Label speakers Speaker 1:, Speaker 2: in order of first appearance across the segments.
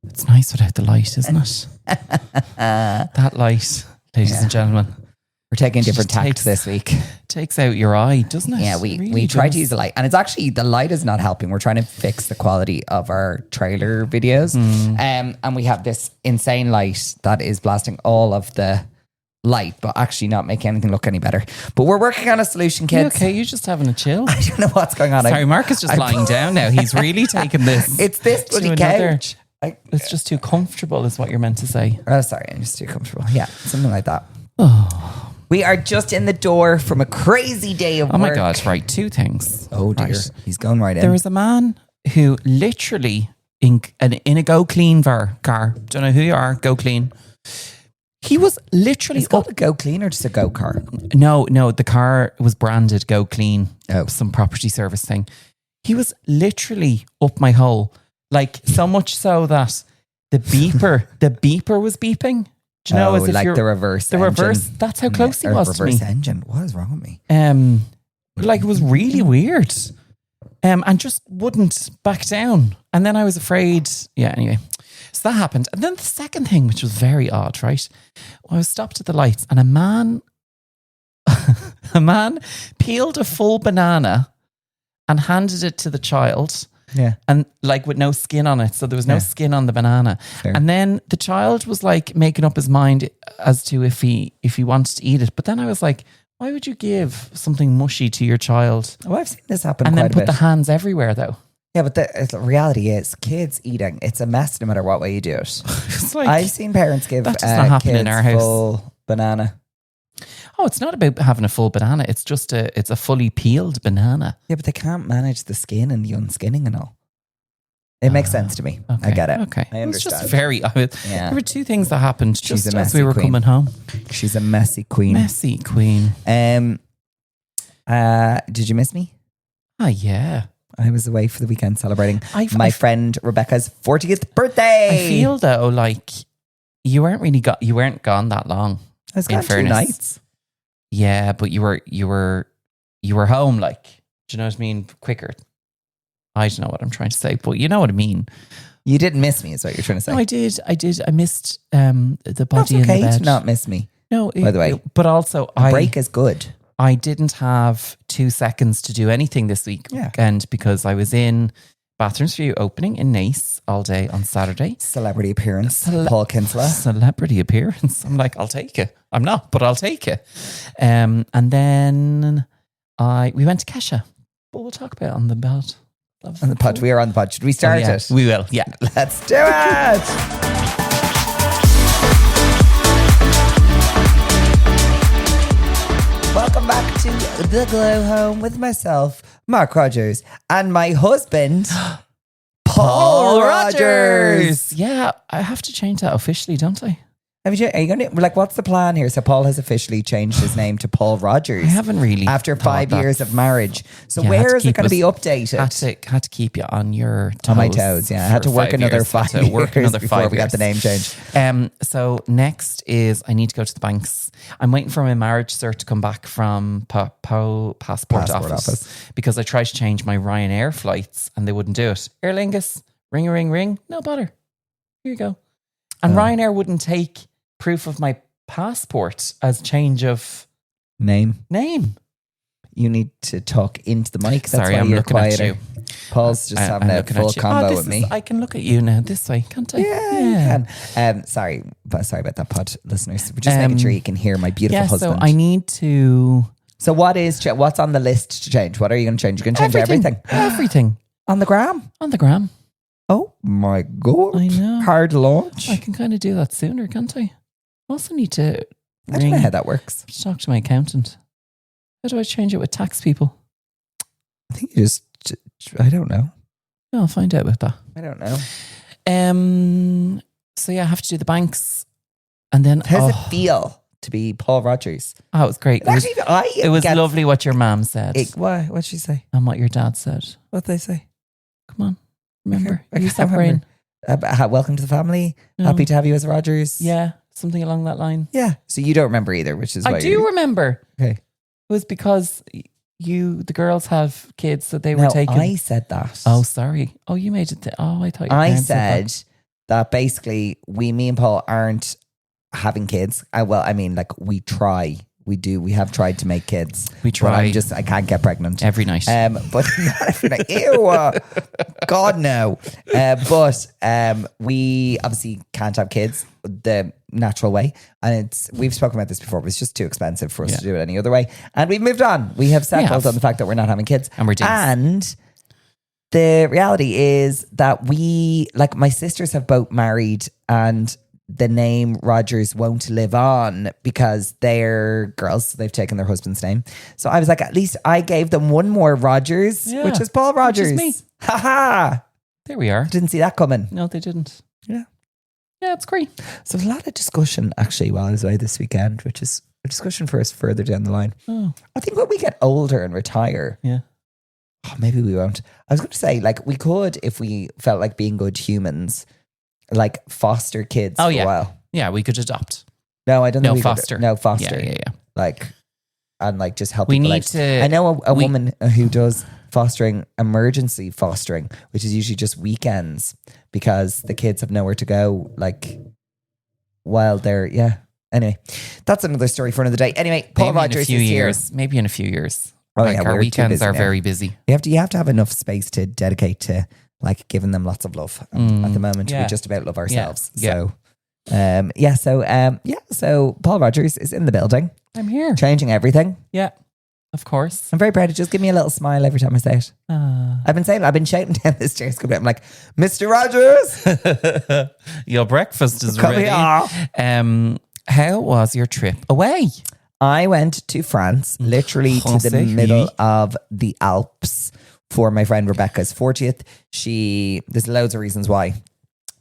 Speaker 1: It's nice without the light, isn't it? That light, ladies and gentlemen.
Speaker 2: We're taking different tactics this week.
Speaker 1: Takes out your eye, doesn't it?
Speaker 2: Yeah, we try to use the light. And it's actually, the light is not helping. We're trying to fix the quality of our trailer videos. And we have this insane light that is blasting all of the light, but actually not making anything look any better. But we're working on a solution, kids.
Speaker 1: Okay, you're just having a chill.
Speaker 2: I don't know what's going on.
Speaker 1: Sorry, Mark is just lying down now. He's really taken this.
Speaker 2: It's this bloody couch.
Speaker 1: It's just too comfortable is what you're meant to say.
Speaker 2: Oh, sorry. I'm just too comfortable. Yeah, something like that.
Speaker 1: Oh.
Speaker 2: We are just in the door from a crazy day of work.
Speaker 1: Oh my God, right. 2 things.
Speaker 2: Oh dear.
Speaker 1: Right.
Speaker 2: He's going right in.
Speaker 1: There was a man who literally in a Go Clean car, don't know who you are, Go Clean. He was literally
Speaker 2: It's called a Go Clean or just a Go car?
Speaker 1: No, the car was branded Go Clean.
Speaker 2: Oh.
Speaker 1: Some property service thing. He was literally up my hole. Like so much so that the beeper was beeping. Do you know, as if
Speaker 2: like
Speaker 1: you're,
Speaker 2: the reverse
Speaker 1: the
Speaker 2: engine.
Speaker 1: reverse, that's how close he was to me.
Speaker 2: Reverse engine. What is wrong with me?
Speaker 1: Like it was really weird. And just wouldn't back down. And then I was afraid. Yeah, anyway. So that happened. And then the second thing, which was very odd, right? I was stopped at the lights and a man peeled a full banana and handed it to the child.
Speaker 2: Yeah.
Speaker 1: And like with no skin on it. So there was no skin on the banana.
Speaker 2: Fair.
Speaker 1: And then the child was like making up his mind as to if he wanted to eat it. But then I was like, why would you give something mushy to your child?
Speaker 2: Oh, I've seen this happen
Speaker 1: And
Speaker 2: quite
Speaker 1: then
Speaker 2: a
Speaker 1: put
Speaker 2: bit.
Speaker 1: the hands everywhere though.
Speaker 2: Yeah, but the reality is kids eating, it's a mess no matter what way you do it.
Speaker 1: It's like,
Speaker 2: I've seen parents give
Speaker 1: that does not happen
Speaker 2: kids
Speaker 1: in our house.
Speaker 2: full banana.
Speaker 1: oh, it's not about having a full banana. It's just it's a fully peeled banana.
Speaker 2: Yeah, but they can't manage the skin and the unskinning and all. It makes sense to me.
Speaker 1: Okay,
Speaker 2: I get it.
Speaker 1: Okay.
Speaker 2: I understand.
Speaker 1: It's just very...
Speaker 2: Yeah.
Speaker 1: There were 2 things that happened
Speaker 2: She's
Speaker 1: just
Speaker 2: a
Speaker 1: as we
Speaker 2: messy
Speaker 1: were
Speaker 2: queen.
Speaker 1: coming home.
Speaker 2: She's a messy queen.
Speaker 1: Messy queen.
Speaker 2: Did you miss me?
Speaker 1: Ah, yeah.
Speaker 2: I was away for the weekend celebrating
Speaker 1: my
Speaker 2: friend Rebecca's 40th birthday.
Speaker 1: I feel though like you weren't gone that long.
Speaker 2: I was gone 2 nights.
Speaker 1: Yeah, but you were home, like, do you know what I mean? Quicker. I don't know what I'm trying to say, but you know what I mean.
Speaker 2: You didn't miss me, is what you're trying to say.
Speaker 1: No, I did. I missed the body
Speaker 2: That's okay
Speaker 1: in the bed.
Speaker 2: to not miss me.
Speaker 1: No,
Speaker 2: by the way.
Speaker 1: But also,
Speaker 2: A break is good.
Speaker 1: I didn't have 2 seconds to do anything this weekend because I was in Bathrooms for You opening in Nice all day on Saturday.
Speaker 2: Celebrity appearance. Paul Kinsella.
Speaker 1: Celebrity appearance. I'm like, I'll take it. I'm not, but I'll take it. And then we went to Kesha. But we'll talk about it on the pod.
Speaker 2: On the pod. We are on the pod. Should we start it?
Speaker 1: We will, yeah.
Speaker 2: Let's do it. Welcome back to The Glow Home with myself, Mark Rogers, and my husband, Paul Rogers.
Speaker 1: Yeah, I have to change that officially, don't I?
Speaker 2: Are you going to, like, what's the plan here? So Paul has officially changed his name to Paul Rogers.
Speaker 1: I haven't really.
Speaker 2: After 5 years of marriage. So
Speaker 1: Yeah,
Speaker 2: where is it going to be updated?
Speaker 1: Had to keep you on your toes.
Speaker 2: On my toes, yeah. I had to work another 5 years before we got the name change.
Speaker 1: So next is I need to go to the banks. I'm waiting for my marriage cert to come back from passport office because I tried to change my Ryanair flights and they wouldn't do it. Aer Lingus, ring, no bother. Here you go. And Ryanair wouldn't take proof of my passport as change of
Speaker 2: name. You need to talk into the mic. That's
Speaker 1: Sorry,
Speaker 2: why
Speaker 1: I'm
Speaker 2: you're
Speaker 1: looking
Speaker 2: quieter.
Speaker 1: at you.
Speaker 2: Paul's just having a full combo with me.
Speaker 1: I can look at you now this way, can't I?
Speaker 2: Yeah. You can. Sorry about that, pod listeners. We're just making sure you can hear my beautiful husband.
Speaker 1: So I need to.
Speaker 2: So what's on the list to change? What are you going to change? You're going to change everything.
Speaker 1: Everything
Speaker 2: on the gram.
Speaker 1: On the gram.
Speaker 2: Oh my God!
Speaker 1: I know.
Speaker 2: Hard launch.
Speaker 1: I can kind of do that sooner, can't I? I also need to.
Speaker 2: I don't know how that works.
Speaker 1: Talk to my accountant. How do I change it with tax people?
Speaker 2: I think you just. I don't know.
Speaker 1: I'll find out about that.
Speaker 2: I don't know.
Speaker 1: So yeah, I have to do the banks, and then
Speaker 2: how does it feel to be Paul Rogers?
Speaker 1: Oh, it was great. It was lovely what your mom said.
Speaker 2: Why? What'd she say?
Speaker 1: And what your dad said.
Speaker 2: What'd they say?
Speaker 1: Come on, remember? Use that
Speaker 2: brain. Welcome to the family.
Speaker 1: No.
Speaker 2: Happy to have you as Rogers.
Speaker 1: Yeah, something along that line.
Speaker 2: Yeah. So you don't remember either, which is why
Speaker 1: I do remember.
Speaker 2: Okay.
Speaker 1: It was because the girls have kids, so they were taken.
Speaker 2: I said that.
Speaker 1: Oh, sorry. Oh, you made it. I thought you
Speaker 2: I said that basically me and Paul aren't having kids. We try. We have tried to make kids.
Speaker 1: We try.
Speaker 2: I can't get pregnant.
Speaker 1: Every night.
Speaker 2: But not every night. Ew. God, no. But we obviously can't have kids the natural way. And we've spoken about this before, but it's just too expensive for us to do it any other way. And we've moved on. We have settled on the fact that we're not having kids.
Speaker 1: And we're
Speaker 2: And the reality is that my sisters have both married, and the name Rogers won't live on because they're girls. So they've taken their husband's name. So I was like, at least I gave them one more Rogers, which is Paul Rogers.
Speaker 1: Which is me.
Speaker 2: Ha ha.
Speaker 1: There we are.
Speaker 2: Didn't see that coming.
Speaker 1: No, they didn't.
Speaker 2: Yeah.
Speaker 1: Yeah, it's great.
Speaker 2: So there's a lot of discussion actually while I was away this weekend, which is a discussion for us further down the line.
Speaker 1: Oh.
Speaker 2: I think when we get older and retire, maybe we won't. I was going to say, we could, if we felt like being good humans, foster kids for a while.
Speaker 1: Yeah, we could adopt.
Speaker 2: No, I don't know.
Speaker 1: Foster.
Speaker 2: No, foster.
Speaker 1: Yeah.
Speaker 2: And just help
Speaker 1: we
Speaker 2: people.
Speaker 1: Need to.
Speaker 2: I know a woman who does fostering, emergency fostering, which is usually just weekends because the kids have nowhere to go, while they're, Anyway, that's another story for another day. Anyway, Paul Rogers is here.
Speaker 1: Maybe in a few years.
Speaker 2: Oh,
Speaker 1: our weekends are very busy.
Speaker 2: You have to have enough space to dedicate to giving them lots of love. At the moment, we just about love ourselves.
Speaker 1: Yeah.
Speaker 2: So Paul Rogers is in the building.
Speaker 1: I'm here.
Speaker 2: Changing everything.
Speaker 1: Yeah, of course.
Speaker 2: I'm very proud. Just give me a little smile every time I say it. I've been shouting down the stairs. I'm like, Mr. Rogers,
Speaker 1: your breakfast is
Speaker 2: come
Speaker 1: ready.
Speaker 2: Here.
Speaker 1: How was your trip away?
Speaker 2: I went to France, literally to the middle of the Alps for my friend Rebecca's 40th. There's loads of reasons why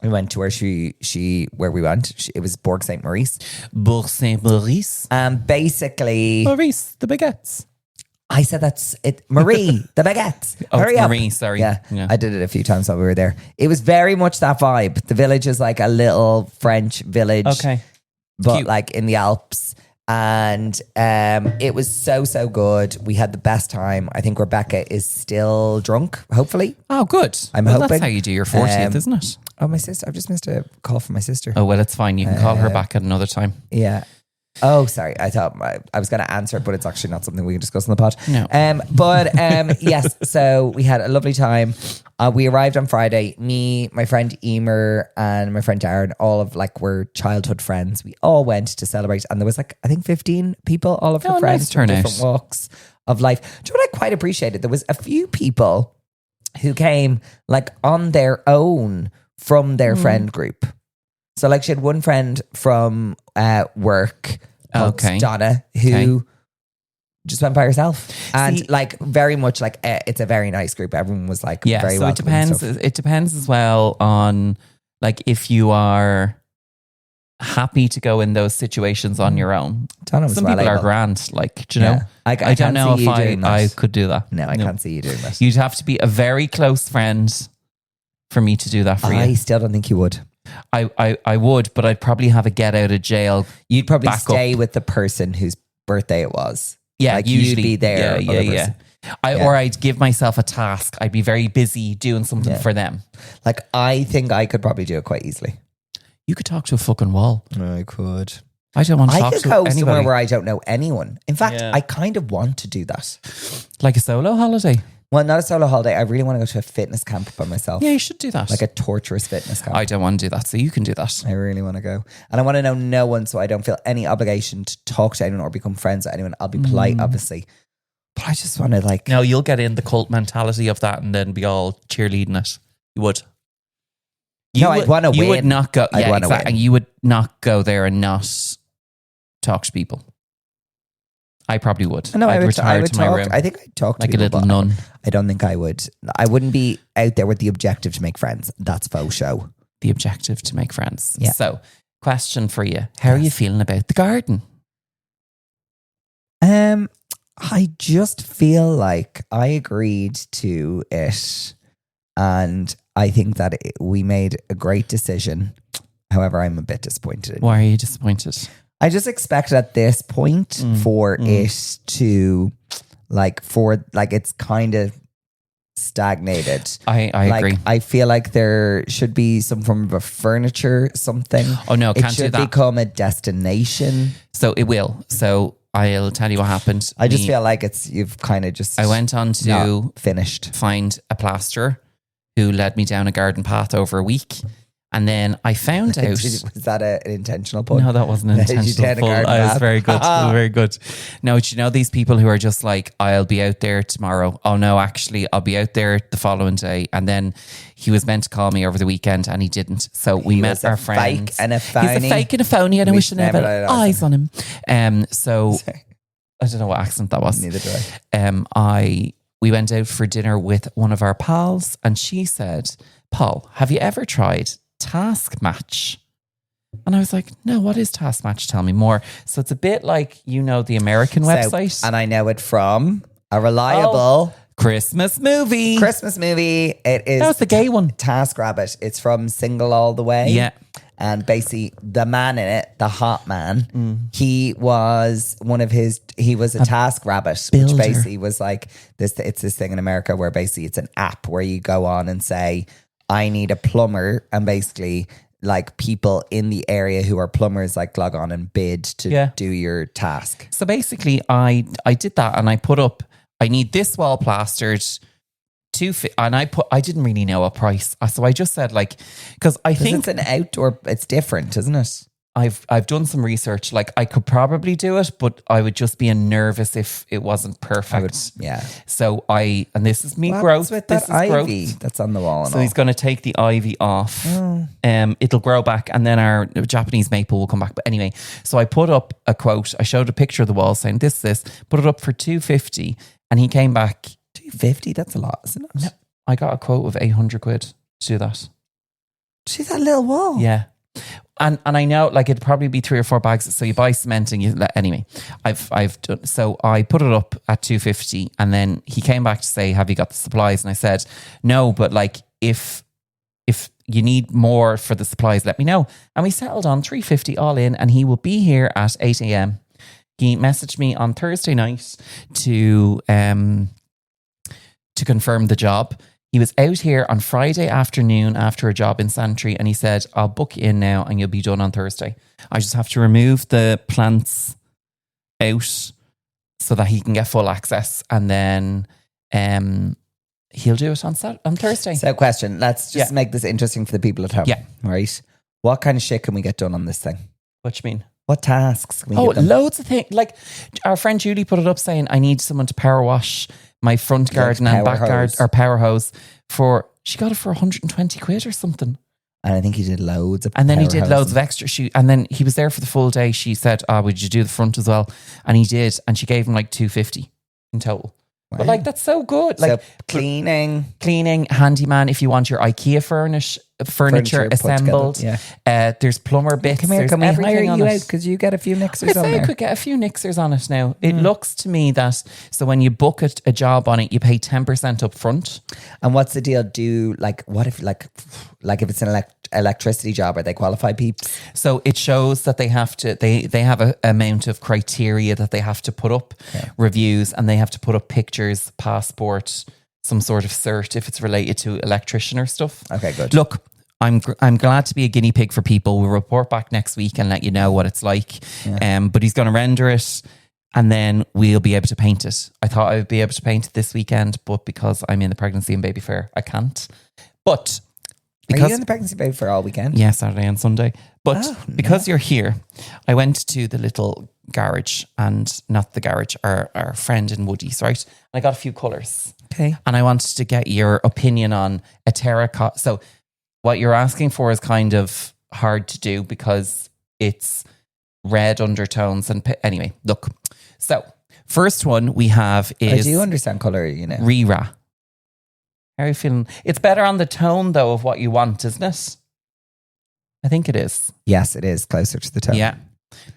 Speaker 2: we went to where we went. It was Bourg Saint Maurice.
Speaker 1: Bourg Saint Maurice.
Speaker 2: Basically,
Speaker 1: Maurice, the baguettes.
Speaker 2: I said that's it. Marie, the baguettes. Hurry up.
Speaker 1: Marie, sorry.
Speaker 2: Yeah, I did it a few times while we were there. It was very much that vibe. The village is like a little French village.
Speaker 1: Okay.
Speaker 2: But cute. In the Alps. And it was so good. We had the best time. I think Rebecca is still drunk, hopefully.
Speaker 1: Oh, good.
Speaker 2: I'm hoping.
Speaker 1: That's how you do your 40th, isn't it?
Speaker 2: Oh, my sister. I've just missed a call from my sister.
Speaker 1: Oh, well, it's fine. You can call her back at another time.
Speaker 2: Yeah. Oh, sorry. I thought I was going to answer it, but it's actually not something we can discuss on the pod.
Speaker 1: No.
Speaker 2: Yes. So we had a lovely time. We arrived on Friday. Me, my friend Emer, and my friend Darren, all of were childhood friends. We all went to celebrate, and there was I think 15 people, all of her friends from different walks of life. Do you know what I quite appreciated? There was a few people who came on their own from their friend group. So she had one friend from work, Donna, who just went by herself. And very much it's a very nice group. Everyone was very
Speaker 1: so it depends. It depends as well on if you are happy to go in those situations on your own.
Speaker 2: Donna was
Speaker 1: Some people are grand, do you know? I don't know if I could do that.
Speaker 2: No, I can't see you doing that.
Speaker 1: You'd have to be a very close friend for me to do that for you.
Speaker 2: I still don't think you would.
Speaker 1: I would, but I'd probably have a get out of jail.
Speaker 2: You'd probably stay with the person whose birthday it was.
Speaker 1: Yeah, usually
Speaker 2: you'd be there.
Speaker 1: Yeah. Or I'd give myself a task. I'd be very busy doing something for them.
Speaker 2: I think I could probably do it quite easily.
Speaker 1: You could talk to a fucking wall.
Speaker 2: I could.
Speaker 1: I don't want to talk to anybody. I could go
Speaker 2: somewhere where I don't know anyone. In fact, I kind of want to do that.
Speaker 1: Like a solo holiday?
Speaker 2: Well, not a solo holiday. I really want to go to a fitness camp by myself.
Speaker 1: Yeah, you should do that.
Speaker 2: Like a torturous fitness camp.
Speaker 1: I don't want to do that, so you can do that.
Speaker 2: I really want to go. And I want to know no one, so I don't feel any obligation to talk to anyone or become friends with anyone. I'll be polite, obviously. But I just want to
Speaker 1: No, you'll get in the cult mentality of that and then be all cheerleading it. You would.
Speaker 2: I'd want to win.
Speaker 1: You would not go.
Speaker 2: I'd want to win.
Speaker 1: And you would not go there and not talk to people. I probably would.
Speaker 2: No,
Speaker 1: I'd retire to my
Speaker 2: talk.
Speaker 1: room.
Speaker 2: I think I'd talk to
Speaker 1: like a little nun.
Speaker 2: I don't think I would. I wouldn't be out there with the objective to make friends. That's faux show.
Speaker 1: The objective to make friends.
Speaker 2: Yeah.
Speaker 1: So, question for you. How are you feeling about the garden?
Speaker 2: I just feel like I agreed to it and I think that we made a great decision. However, I'm a bit disappointed.
Speaker 1: Why are you disappointed?
Speaker 2: I just expected at this point for it to it's kind of stagnated.
Speaker 1: I agree.
Speaker 2: I feel like there should be some form of a furniture something.
Speaker 1: Oh no, can't do
Speaker 2: It should
Speaker 1: that.
Speaker 2: become a destination.
Speaker 1: So it will. So I'll tell you what happened.
Speaker 2: I just feel like you've kind of just.
Speaker 1: I went on to
Speaker 2: finished.
Speaker 1: Find a plasterer who led me down a garden path over a week. And then I found out.
Speaker 2: Was that an intentional pun?
Speaker 1: No, that wasn't an intentional pun. I was very good. Very good. No, do you know these people who are just like, I'll be out there tomorrow. Oh no, actually, I'll be out there the following day. And then he was meant to call me over the weekend and he didn't. So we met our friend.
Speaker 2: Fake and a phony.
Speaker 1: He's a fake and a phony, and I wish I never had eyes on him. So I don't know what accent that was.
Speaker 2: Neither do I.
Speaker 1: We went out for dinner with one of our pals, and she said, Paul, have you ever tried TaskMatch? And I was like, no, what is TaskMatch? Tell me more. So it's a bit like, the American website.
Speaker 2: And I know it from a reliable
Speaker 1: Christmas movie.
Speaker 2: It is.
Speaker 1: That was the gay one.
Speaker 2: TaskRabbit. It's from Single All the Way.
Speaker 1: Yeah.
Speaker 2: And basically the man in it, the hot man, he was a task rabbit,
Speaker 1: builder.
Speaker 2: Which basically was like this. It's this thing in America where basically it's an app where you go on and say, I need a plumber, and basically like people in the area who are plumbers like log on and bid to do your task.
Speaker 1: So basically I did that, and I put up, I need this wall plastered, and I didn't really know a price. So I just said because I think
Speaker 2: it's an outdoor, it's different, isn't it?
Speaker 1: I've done some research. Like I could probably do it, but I would just be nervous if it wasn't perfect. So and this is me growth.
Speaker 2: With
Speaker 1: this
Speaker 2: that
Speaker 1: is
Speaker 2: ivy
Speaker 1: growth
Speaker 2: that's on the wall.
Speaker 1: So he's going to take the ivy off. It'll grow back, and then our Japanese maple will come back. But anyway, so I put up a quote. I showed a picture of the wall saying this. Put it up for $250, and he came back.
Speaker 2: $250? That's a lot, isn't it?
Speaker 1: No, I got a quote of 800 quid to do that.
Speaker 2: See that little wall?
Speaker 1: Yeah. And I know it'd probably be 3 or 4 bags. So you buy cement and anyway, I've done, so I put it up at $250, and then he came back to say, have you got the supplies? And I said, no, but if you need more for the supplies, let me know. And we settled on $350 all in, and he will be here at 8 a.m. He messaged me on Thursday night to confirm the job. He was out here on Friday afternoon after a job in Santry, and he said, I'll book you in now and you'll be done on Thursday. I just have to remove the plants out so that he can get full access, and then he'll do it on Thursday.
Speaker 2: So question, let's just make this interesting for the people at home. Yeah. Right? What kind of shit can we get done on this thing?
Speaker 1: What you mean?
Speaker 2: What tasks can we get done?
Speaker 1: Loads of things. Like our friend Julie put it up saying, I need someone to power wash my front garden and back garden, or power hose she got it for 120 quid or something.
Speaker 2: And I think he did loads of
Speaker 1: And then he did loads of extra. And then he was there for the full day. She said, would you do the front as well? And he did. And she gave him $250 in total. Wow. But that's so good.
Speaker 2: So cleaning,
Speaker 1: handyman, if you want your IKEA furniture assembled. There's plumber bits.
Speaker 2: Come here, can we hire you out? Because you get a few mixers on there.
Speaker 1: I could get a few mixers on it now. It looks to me that, so when you book a job on it, you pay 10% up front.
Speaker 2: And what's the deal? What if if it's an electricity job, are they qualified peeps?
Speaker 1: So it shows that they have to, they have a amount of criteria that they have to put up, reviews, and they have to put up pictures, passport, some sort of cert if it's related to electrician or stuff.
Speaker 2: Okay, good.
Speaker 1: Look, I'm glad to be a guinea pig for people. We'll report back next week and let you know what it's like. But he's going to render it, and then we'll be able to paint it. I thought I would be able to paint it this weekend, but because I'm in the pregnancy and baby fair, I can't. But
Speaker 2: are you in the pregnancy baby fair all weekend?
Speaker 1: Yeah, Saturday and Sunday. But because you're here, I went to the little garage, and not the garage, our friend in Woody's, right? And I got a few colours.
Speaker 2: Okay.
Speaker 1: And I wanted to get your opinion on a terracotta. So what you're asking for is kind of hard to do because it's red undertones. And anyway, look. So first one we have is...
Speaker 2: I do understand colour,
Speaker 1: Rira. How are you feeling? It's better on the tone, though, of what you want, isn't it? I think it is.
Speaker 2: Yes, it is closer to the tone.
Speaker 1: Yeah.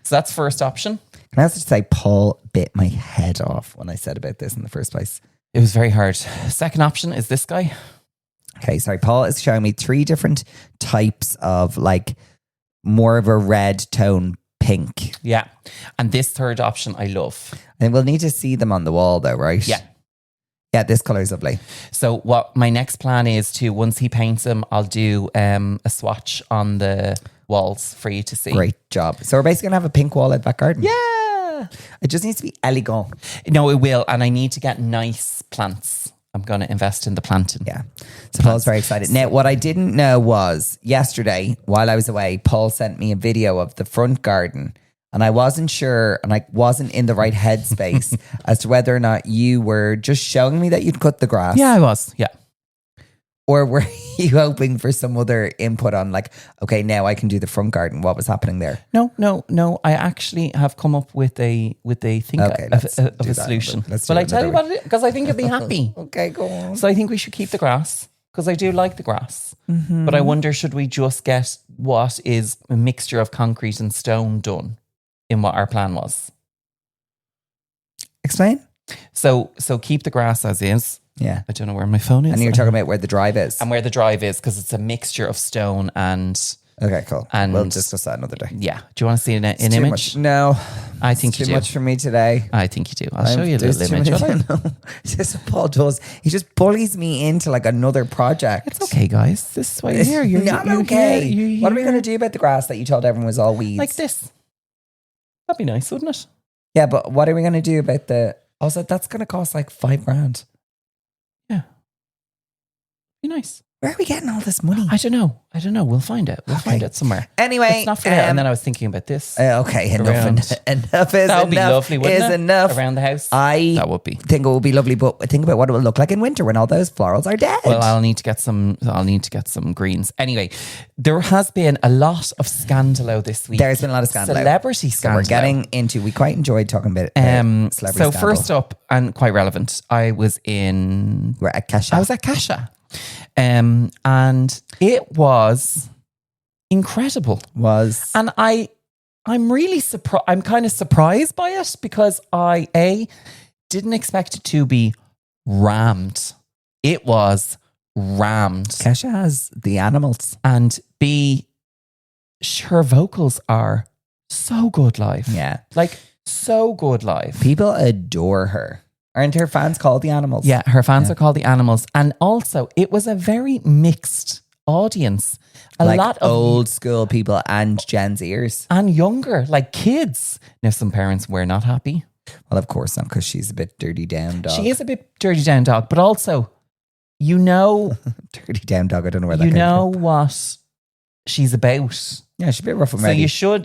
Speaker 1: So that's first option.
Speaker 2: Can I also say Paul bit my head off when I said about this in the first place?
Speaker 1: It was very hard. Second option is this guy.
Speaker 2: Okay, sorry. Paul is showing me 3 different types of more of a red tone pink.
Speaker 1: Yeah. And this third option I love.
Speaker 2: And we'll need to see them on the wall though, right?
Speaker 1: Yeah.
Speaker 2: Yeah, this colour is lovely.
Speaker 1: So what my next plan is to, once he paints them, I'll do a swatch on the walls for you to see.
Speaker 2: Great job. So we're basically going to have a pink wall at back garden.
Speaker 1: Yeah.
Speaker 2: It just needs to be elegant.
Speaker 1: No, it will. And I need to get nice plants. I'm going to invest in the planting.
Speaker 2: Yeah. So Paul's very excited. Now, what I didn't know was yesterday, while I was away, Paul sent me a video of the front garden. And I wasn't sure, and I wasn't in the right headspace as to whether or not you were just showing me that you'd cut the grass.
Speaker 1: Yeah, I was. Yeah.
Speaker 2: Or were you hoping for some other input on like, okay, now I can do the front garden? What was happening there?
Speaker 1: No. I actually have come up with a thing of a solution. Will I tell you what it is? Because I think you'll be happy.
Speaker 2: Okay, go on.
Speaker 1: So I think we should keep the grass, because I do like the grass. Mm-hmm. But I wonder, should we just get what is a mixture of concrete and stone done in what our plan was?
Speaker 2: Explain.
Speaker 1: So keep the grass as is.
Speaker 2: Yeah.
Speaker 1: I don't know where my phone is.
Speaker 2: And you're talking about where the drive is.
Speaker 1: And where the drive is, because it's a mixture of stone and...
Speaker 2: Okay, cool.
Speaker 1: And
Speaker 2: we'll discuss that another day.
Speaker 1: Yeah. Do you want to see an image?
Speaker 2: Much. No.
Speaker 1: I think you do.
Speaker 2: Too much for me today.
Speaker 1: I think you do. I'll show you a little image.
Speaker 2: It's just what Paul does. He just bullies me into like another project.
Speaker 1: It's okay, guys. This is why you're here.
Speaker 2: You're not okay. You're what are we going to do about the grass that you told everyone was all weeds?
Speaker 1: Like this. That'd be nice, wouldn't it?
Speaker 2: Yeah, but what are we going to do about the... Also, that's going to cost like $5,000.
Speaker 1: Yeah. Be nice.
Speaker 2: Where are we getting all this money?
Speaker 1: I don't know. We'll find it. We'll find it somewhere.
Speaker 2: Anyway.
Speaker 1: It's not for now. And then I was thinking about this.
Speaker 2: Okay, enough is
Speaker 1: that would be lovely, wouldn't it?
Speaker 2: Enough.
Speaker 1: Around the house.
Speaker 2: That
Speaker 1: would be.
Speaker 2: Think it would be lovely, but think about what it will look like in winter when all those florals are dead.
Speaker 1: Well, I'll need to get some greens. Anyway, there has been a lot of scandalo this week.
Speaker 2: There's been a lot of scandalo.
Speaker 1: Celebrity scandalo.
Speaker 2: So we're getting into, we quite enjoyed talking about celebrity scandal.
Speaker 1: So first up, and quite relevant, I was at Kesha. I was at Kesha. And it was incredible. And I'm really surprised. I'm kind of surprised by it, because I didn't expect it to be rammed. It was rammed.
Speaker 2: Kesha has the animals.
Speaker 1: And her vocals are so good live.
Speaker 2: Yeah.
Speaker 1: Like, so good live.
Speaker 2: People adore her. Aren't her fans called the animals?
Speaker 1: Yeah, her fans are called the animals. And also, it was a very mixed audience. A lot of
Speaker 2: old school people and Gen Zers.
Speaker 1: And younger, like kids. Now, some parents were not happy.
Speaker 2: Well, of course not, because she's a bit dirty down dog.
Speaker 1: She is a bit dirty down dog, but also,
Speaker 2: dirty down dog, I don't know where that came from.
Speaker 1: You know what she's about.
Speaker 2: Yeah, she's a bit rough and ready.
Speaker 1: So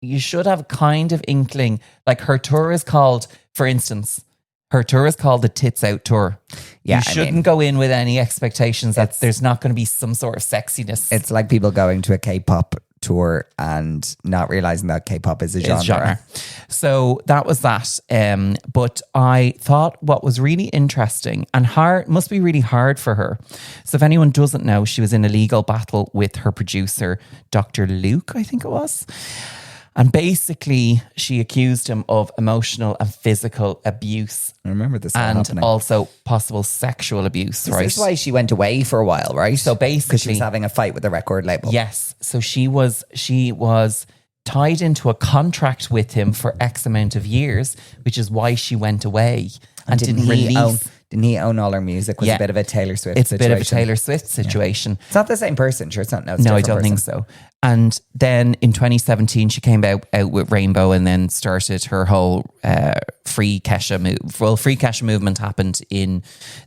Speaker 1: you should have kind of inkling. Like, her tour is called, for instance... Her tour is called the Tits Out Tour. Yeah, you shouldn't go in with any expectations that there's not going to be some sort of sexiness.
Speaker 2: It's like people going to a K-pop tour and not realizing that K-pop is a genre.
Speaker 1: So that was that. But I thought what was really interesting and must be really hard for her. So if anyone doesn't know, she was in a legal battle with her producer, Dr. Luke, I think it was. And basically, she accused him of emotional and physical abuse.
Speaker 2: I remember this
Speaker 1: and also possible sexual abuse, right?
Speaker 2: This is why she went away for a while, right?
Speaker 1: So basically...
Speaker 2: Because she was having a fight with the record label.
Speaker 1: Yes. So she was tied into a contract with him for X amount of years, which is why she went away and didn't release...
Speaker 2: Didn't he own all her music? Was a bit of a Taylor Swift situation.
Speaker 1: It's a bit of a Taylor Swift situation.
Speaker 2: Yeah. It's not the same person. Sure, it's not.
Speaker 1: No, I don't think so. And then in 2017, she came out with Rainbow and then started her whole Free Kesha move. Well, Free Kesha movement happened in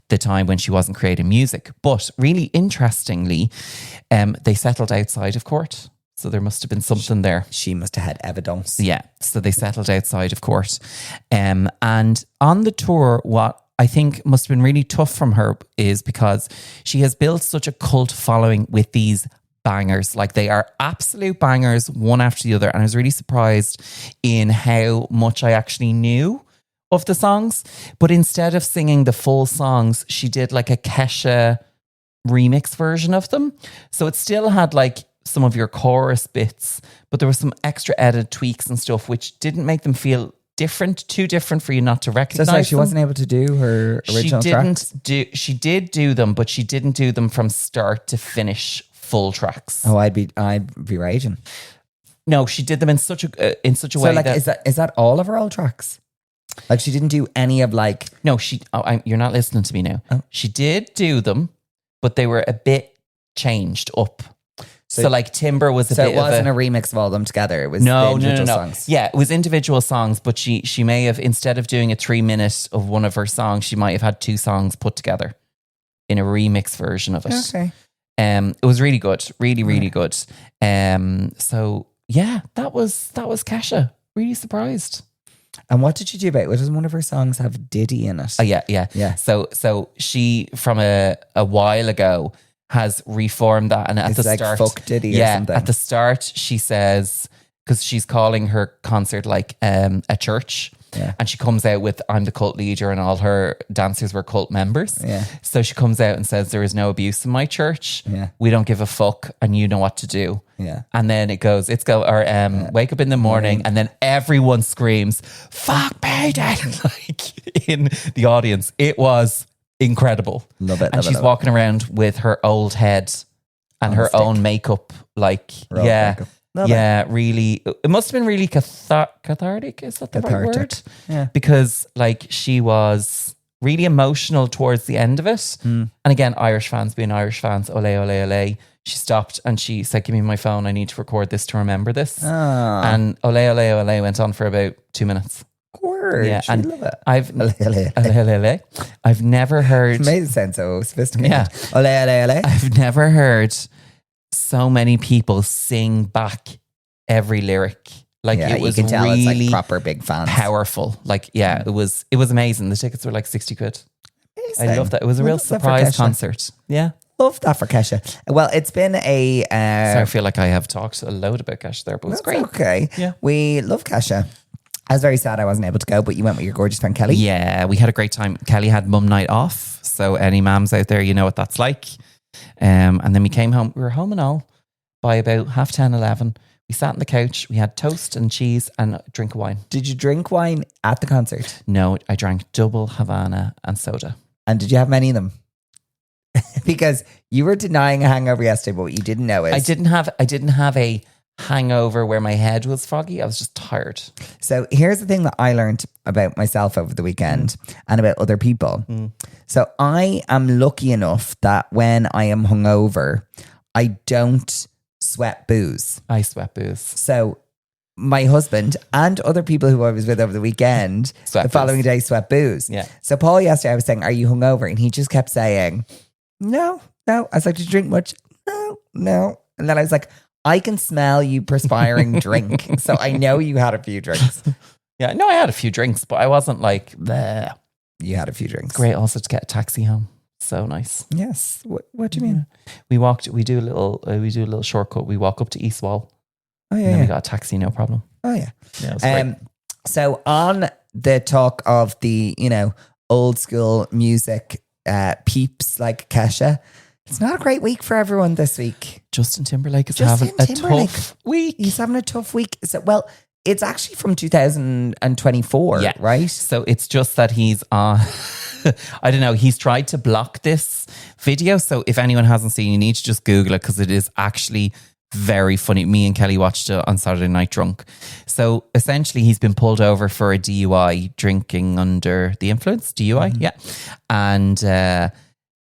Speaker 1: the time when she wasn't creating music. But really interestingly, they settled outside of court. So there must have been something there.
Speaker 2: She must have had evidence.
Speaker 1: Yeah. So they settled outside of court. And on the tour, what I think must have been really tough from her is because she has built such a cult following with these bangers. Like, they are absolute bangers, one after the other. And I was really surprised in how much I actually knew of the songs. But instead of singing the full songs, she did like a Kesha remix version of them. So it still had like some of your chorus bits, but there were some extra edited tweaks and stuff, which didn't make them feel too different for you not to recognize.
Speaker 2: So it's like she wasn't able to do her original tracks?
Speaker 1: She did do them, but she didn't do them from start to finish full tracks.
Speaker 2: Oh, I'd be raging.
Speaker 1: No, she did them in such a way.
Speaker 2: So like, is that all of her old tracks? Like she didn't do any of like...
Speaker 1: No, you're not listening to me now. Oh. She did do them, but they were a bit changed up. So like Timber was a bit of
Speaker 2: So it wasn't a remix of all of them together. It was individual songs.
Speaker 1: Yeah, it was individual songs, but she may have, instead of doing a 3 minute of one of her songs, she might have had 2 songs put together in a remix version of it.
Speaker 2: Okay.
Speaker 1: It was really good. Really, really good. So yeah, that was Kesha. Really surprised.
Speaker 2: And what did you do about it? Doesn't one of her songs have Diddy in it?
Speaker 1: Oh yeah. So she, from a while ago, has reformed that, and at the start,
Speaker 2: fuck Diddy or something.
Speaker 1: At the start, she says, because she's calling her concert like a church, and she comes out with "I'm the cult leader," and all her dancers were cult members.
Speaker 2: Yeah.
Speaker 1: So she comes out and says, "There is no abuse in my church.
Speaker 2: Yeah.
Speaker 1: We don't give a fuck, and you know what to do."
Speaker 2: Yeah.
Speaker 1: And then it goes, wake up in the morning, and then everyone screams, "Fuck Biden!" like in the audience. It was incredible.
Speaker 2: Love it.
Speaker 1: And she's walking around with her old head and her own makeup. Like, really. It must have been really cathartic. Is that the right word?
Speaker 2: Yeah.
Speaker 1: Because like she was really emotional towards the end of it. And again, Irish fans being Irish fans, ole, ole, ole. She stopped and she said, "Give me my phone. I need to record this to remember this." And ole, ole, ole went on for about 2 minutes.
Speaker 2: Word.
Speaker 1: Yeah,
Speaker 2: and
Speaker 1: love it. I've never heard.
Speaker 2: It made it sound so sophisticated.
Speaker 1: Yeah,
Speaker 2: ole, ole, ole.
Speaker 1: I've never heard so many people sing back every lyric. Like it was,
Speaker 2: you can tell
Speaker 1: really
Speaker 2: it's like proper big fans.
Speaker 1: Powerful. Like it was amazing. The tickets were like 60 quid. Amazing. I love that. It was a real surprise concert. Yeah.
Speaker 2: Love that for Kesha. Well, it's been a...
Speaker 1: so I feel like I have talked a load about Kesha there, but it was great.
Speaker 2: Okay.
Speaker 1: Yeah.
Speaker 2: We love Kesha. I was very sad I wasn't able to go, but you went with your gorgeous friend Kelly.
Speaker 1: Yeah, we had a great time. Kelly had mum night off, so any mums out there, you know what that's like. And then we came home. We were home and all by about 10:30, 11. We sat on the couch. We had toast and cheese and a drink of wine.
Speaker 2: Did you drink wine at the concert?
Speaker 1: No, I drank double Havana and soda.
Speaker 2: And did you have many of them? Because you were denying a hangover yesterday, but what you didn't know is...
Speaker 1: I didn't have a hangover where my head was foggy. I was just tired.
Speaker 2: So here's the thing that I learned about myself over the weekend and about other people. So I am lucky enough that when I am hungover, I don't sweat booze.
Speaker 1: I sweat booze.
Speaker 2: So my husband and other people who I was with over the weekend, the following day sweat booze.
Speaker 1: Yeah.
Speaker 2: So Paul yesterday, I was saying, "Are you hungover?" And he just kept saying, no. I was like, "Did you drink much?" No. And then I was like, "I can smell you perspiring drink." So I know you had a few drinks.
Speaker 1: Yeah, no, I had a few drinks, but I wasn't like, bleh.
Speaker 2: You had a few drinks.
Speaker 1: Great also to get a taxi home. So nice.
Speaker 2: Yes. What do you mean?
Speaker 1: We do a little shortcut. We walk up to East Wall.
Speaker 2: Oh yeah.
Speaker 1: And then we got a taxi, no problem.
Speaker 2: Oh yeah.
Speaker 1: Yeah, it was great.
Speaker 2: So on the talk of the, old school music peeps like Kesha, it's not a great week for everyone this week.
Speaker 1: Justin Timberlake is having a tough week.
Speaker 2: He's having a tough week. So, well, it's actually from 2024, right?
Speaker 1: So it's just that he's on... I don't know. He's tried to block this video. So if anyone hasn't seen, you need to just Google it because it is actually very funny. Me and Kelly watched it on Saturday night drunk. So essentially he's been pulled over for a DUI, drinking under the influence. DUI, yeah. And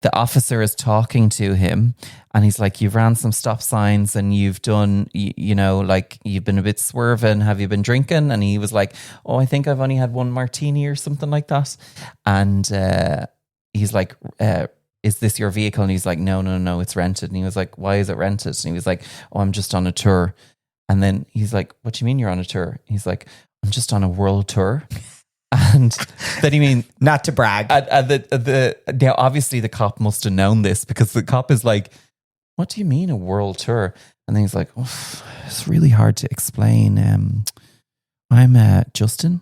Speaker 1: the officer is talking to him and he's like, "You've ran some stop signs and you've done, like you've been a bit swerving. Have you been drinking?" And he was like, "Oh, I think I've only had one martini or something like that." And he's like, "Is this your vehicle?" And he's like, no, it's rented. And he was like, "Why is it rented?" And he was like, "Oh, I'm just on a tour." And then he's like, "What do you mean you're on a tour?" He's like, "I'm just on a world tour." And then he mean,
Speaker 2: not to brag.
Speaker 1: Now obviously the cop must have known this because the cop is like, "What do you mean a world tour?" And then he's like, "It's really hard to explain. I'm Justin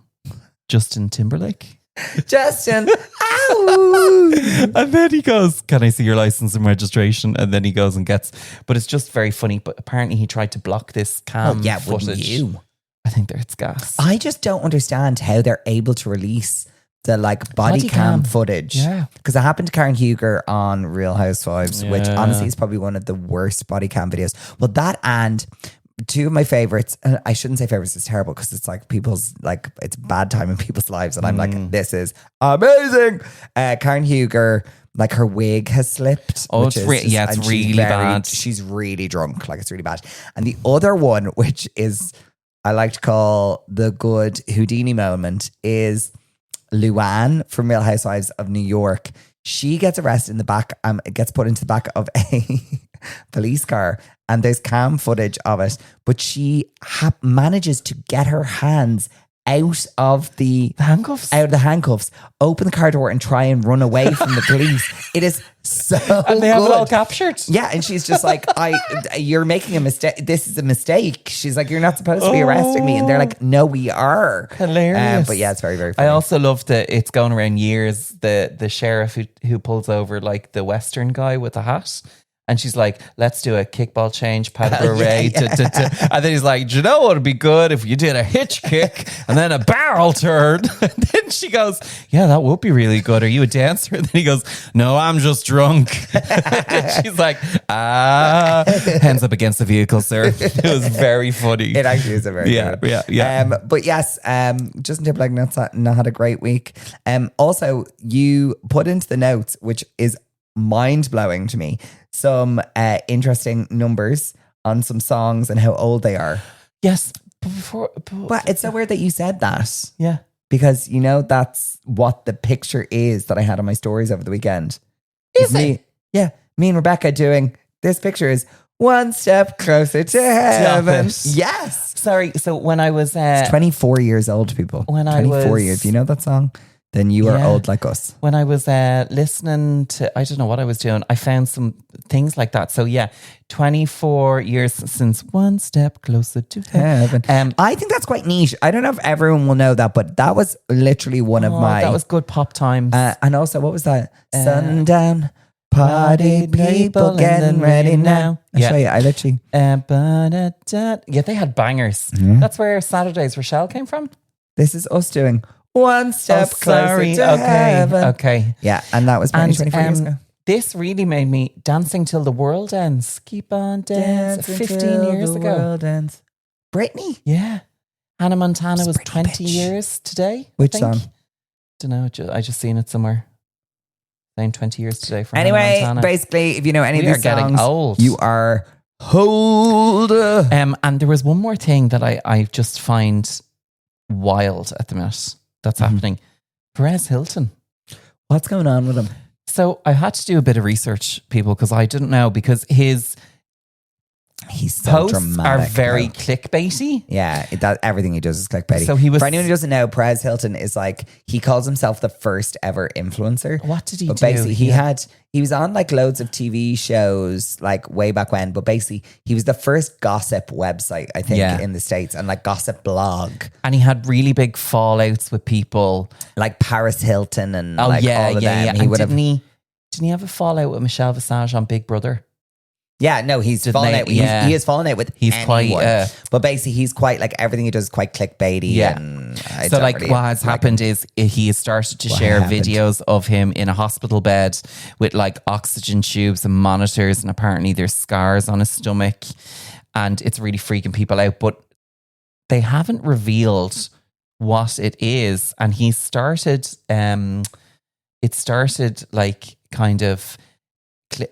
Speaker 1: Timberlake."
Speaker 2: Justin. Ow!
Speaker 1: And then he goes, "Can I see your license and registration?" And then he goes and gets, but it's just very funny. But apparently he tried to block this cam footage. I think it's gas.
Speaker 2: I just don't understand how they're able to release the body cam footage.
Speaker 1: Yeah.
Speaker 2: Because it happened to Karen Huger on Real Housewives, which honestly is probably one of the worst body cam videos. Well, that and two of my favorites, and I shouldn't say favorites, it's terrible because it's like people's, like, it's bad time in people's lives. And I'm like, this is amazing. Karen Huger, like her wig has slipped.
Speaker 1: Oh, it's really bad.
Speaker 2: She's really drunk. Like, it's really bad. And the other one, which is, I like to call the good Houdini moment, is Luann from Real Housewives of New York. She gets arrested in the back, gets put into the back of a police car, and there's cam footage of it, but she manages to get her hands out of the handcuffs, open the car door and try and run away from the police. It is so
Speaker 1: and they have it all captured.
Speaker 2: Yeah, and she's just like, you're making a mistake. This is a mistake. She's like, you're not supposed to be arresting me. And they're like, no, we are.
Speaker 1: Hilarious.
Speaker 2: But yeah, it's very, very funny.
Speaker 1: I also love that it's going around years, the sheriff who pulls over like the Western guy with the hat. And she's like, let's do a kickball change, pas de bourrée. And then he's like, do you know what would be good if you did a hitch kick and then a barrel turn? And then she goes, yeah, that would be really good. Are you a dancer? And then he goes, no, I'm just drunk. She's like, hands up against the vehicle, sir. It was very funny.
Speaker 2: It actually is a very good.
Speaker 1: Yeah.
Speaker 2: But yes, Justin Timberlake not had a great week. Also, you put into the notes, which is mind-blowing to me, some interesting numbers on some songs and how old they are.
Speaker 1: Yes.
Speaker 2: But it's so weird that you said that.
Speaker 1: Yeah.
Speaker 2: Because, you know, that's what the picture is that I had on my stories over the weekend.
Speaker 1: Is it?
Speaker 2: Yeah. Me and Rebecca doing, this picture is one step closer to heaven. Yes.
Speaker 1: Sorry. So when I was...
Speaker 2: it's 24 years old, people.
Speaker 1: When
Speaker 2: 24 years. Do you know that song? Then you are old like us.
Speaker 1: When I was listening to, I don't know what I was doing, I found some things like that. So yeah, 24 years since one step closer to heaven.
Speaker 2: I think that's quite neat. I don't know if everyone will know that, but that was literally one of my...
Speaker 1: That was good pop times.
Speaker 2: And also, what was that? Sundown, party people getting ready now. I'll show you. I literally...
Speaker 1: yeah, they had bangers. Yeah. That's where Saturday's Rochelle came from.
Speaker 2: This is us doing... one step closer to heaven.
Speaker 1: Okay.
Speaker 2: Yeah, and that was 24 years ago.
Speaker 1: This really made me dancing till the world ends. Keep on dancing. 15 years ago.
Speaker 2: World ends. Britney?
Speaker 1: Yeah. Hannah Montana was
Speaker 2: Britney
Speaker 1: 20
Speaker 2: bitch.
Speaker 1: years today.
Speaker 2: Which song?
Speaker 1: Don't know. I just seen it somewhere. Saying 20 years today for
Speaker 2: Hannah
Speaker 1: Montana.
Speaker 2: Anyway, basically, if you know any of these songs,
Speaker 1: getting old.
Speaker 2: You are old.
Speaker 1: And there was one more thing that I just find wild at the minute. That's happening. Perez Hilton.
Speaker 2: What's going on with him?
Speaker 1: So I had to do a bit of research, people, because I didn't know, because his
Speaker 2: so
Speaker 1: posts
Speaker 2: dramatic,
Speaker 1: are very clickbaity.
Speaker 2: Yeah, everything he does is clickbaity.
Speaker 1: So he was,
Speaker 2: for anyone who doesn't know, Perez Hilton is like, he calls himself the first ever influencer.
Speaker 1: What did he do?
Speaker 2: But basically, he was on like loads of TV shows like way back when, but basically he was the first gossip website, I think, in the States, and like gossip blog.
Speaker 1: And he had really big fallouts with people.
Speaker 2: Like Paris Hilton and all of them.
Speaker 1: Yeah. Didn't he have a fallout with Michelle Visage on Big Brother?
Speaker 2: Yeah, no, he's fallen out. He is falling out with anyone.
Speaker 1: Quite,
Speaker 2: but basically, he's quite like everything he does is quite clickbaity.
Speaker 1: Yeah.
Speaker 2: And
Speaker 1: so like what has happened is he has started to share videos of him in a hospital bed with like oxygen tubes and monitors, and apparently there's scars on his stomach, and it's really freaking people out. But they haven't revealed what it is, and he started. It started like kind of.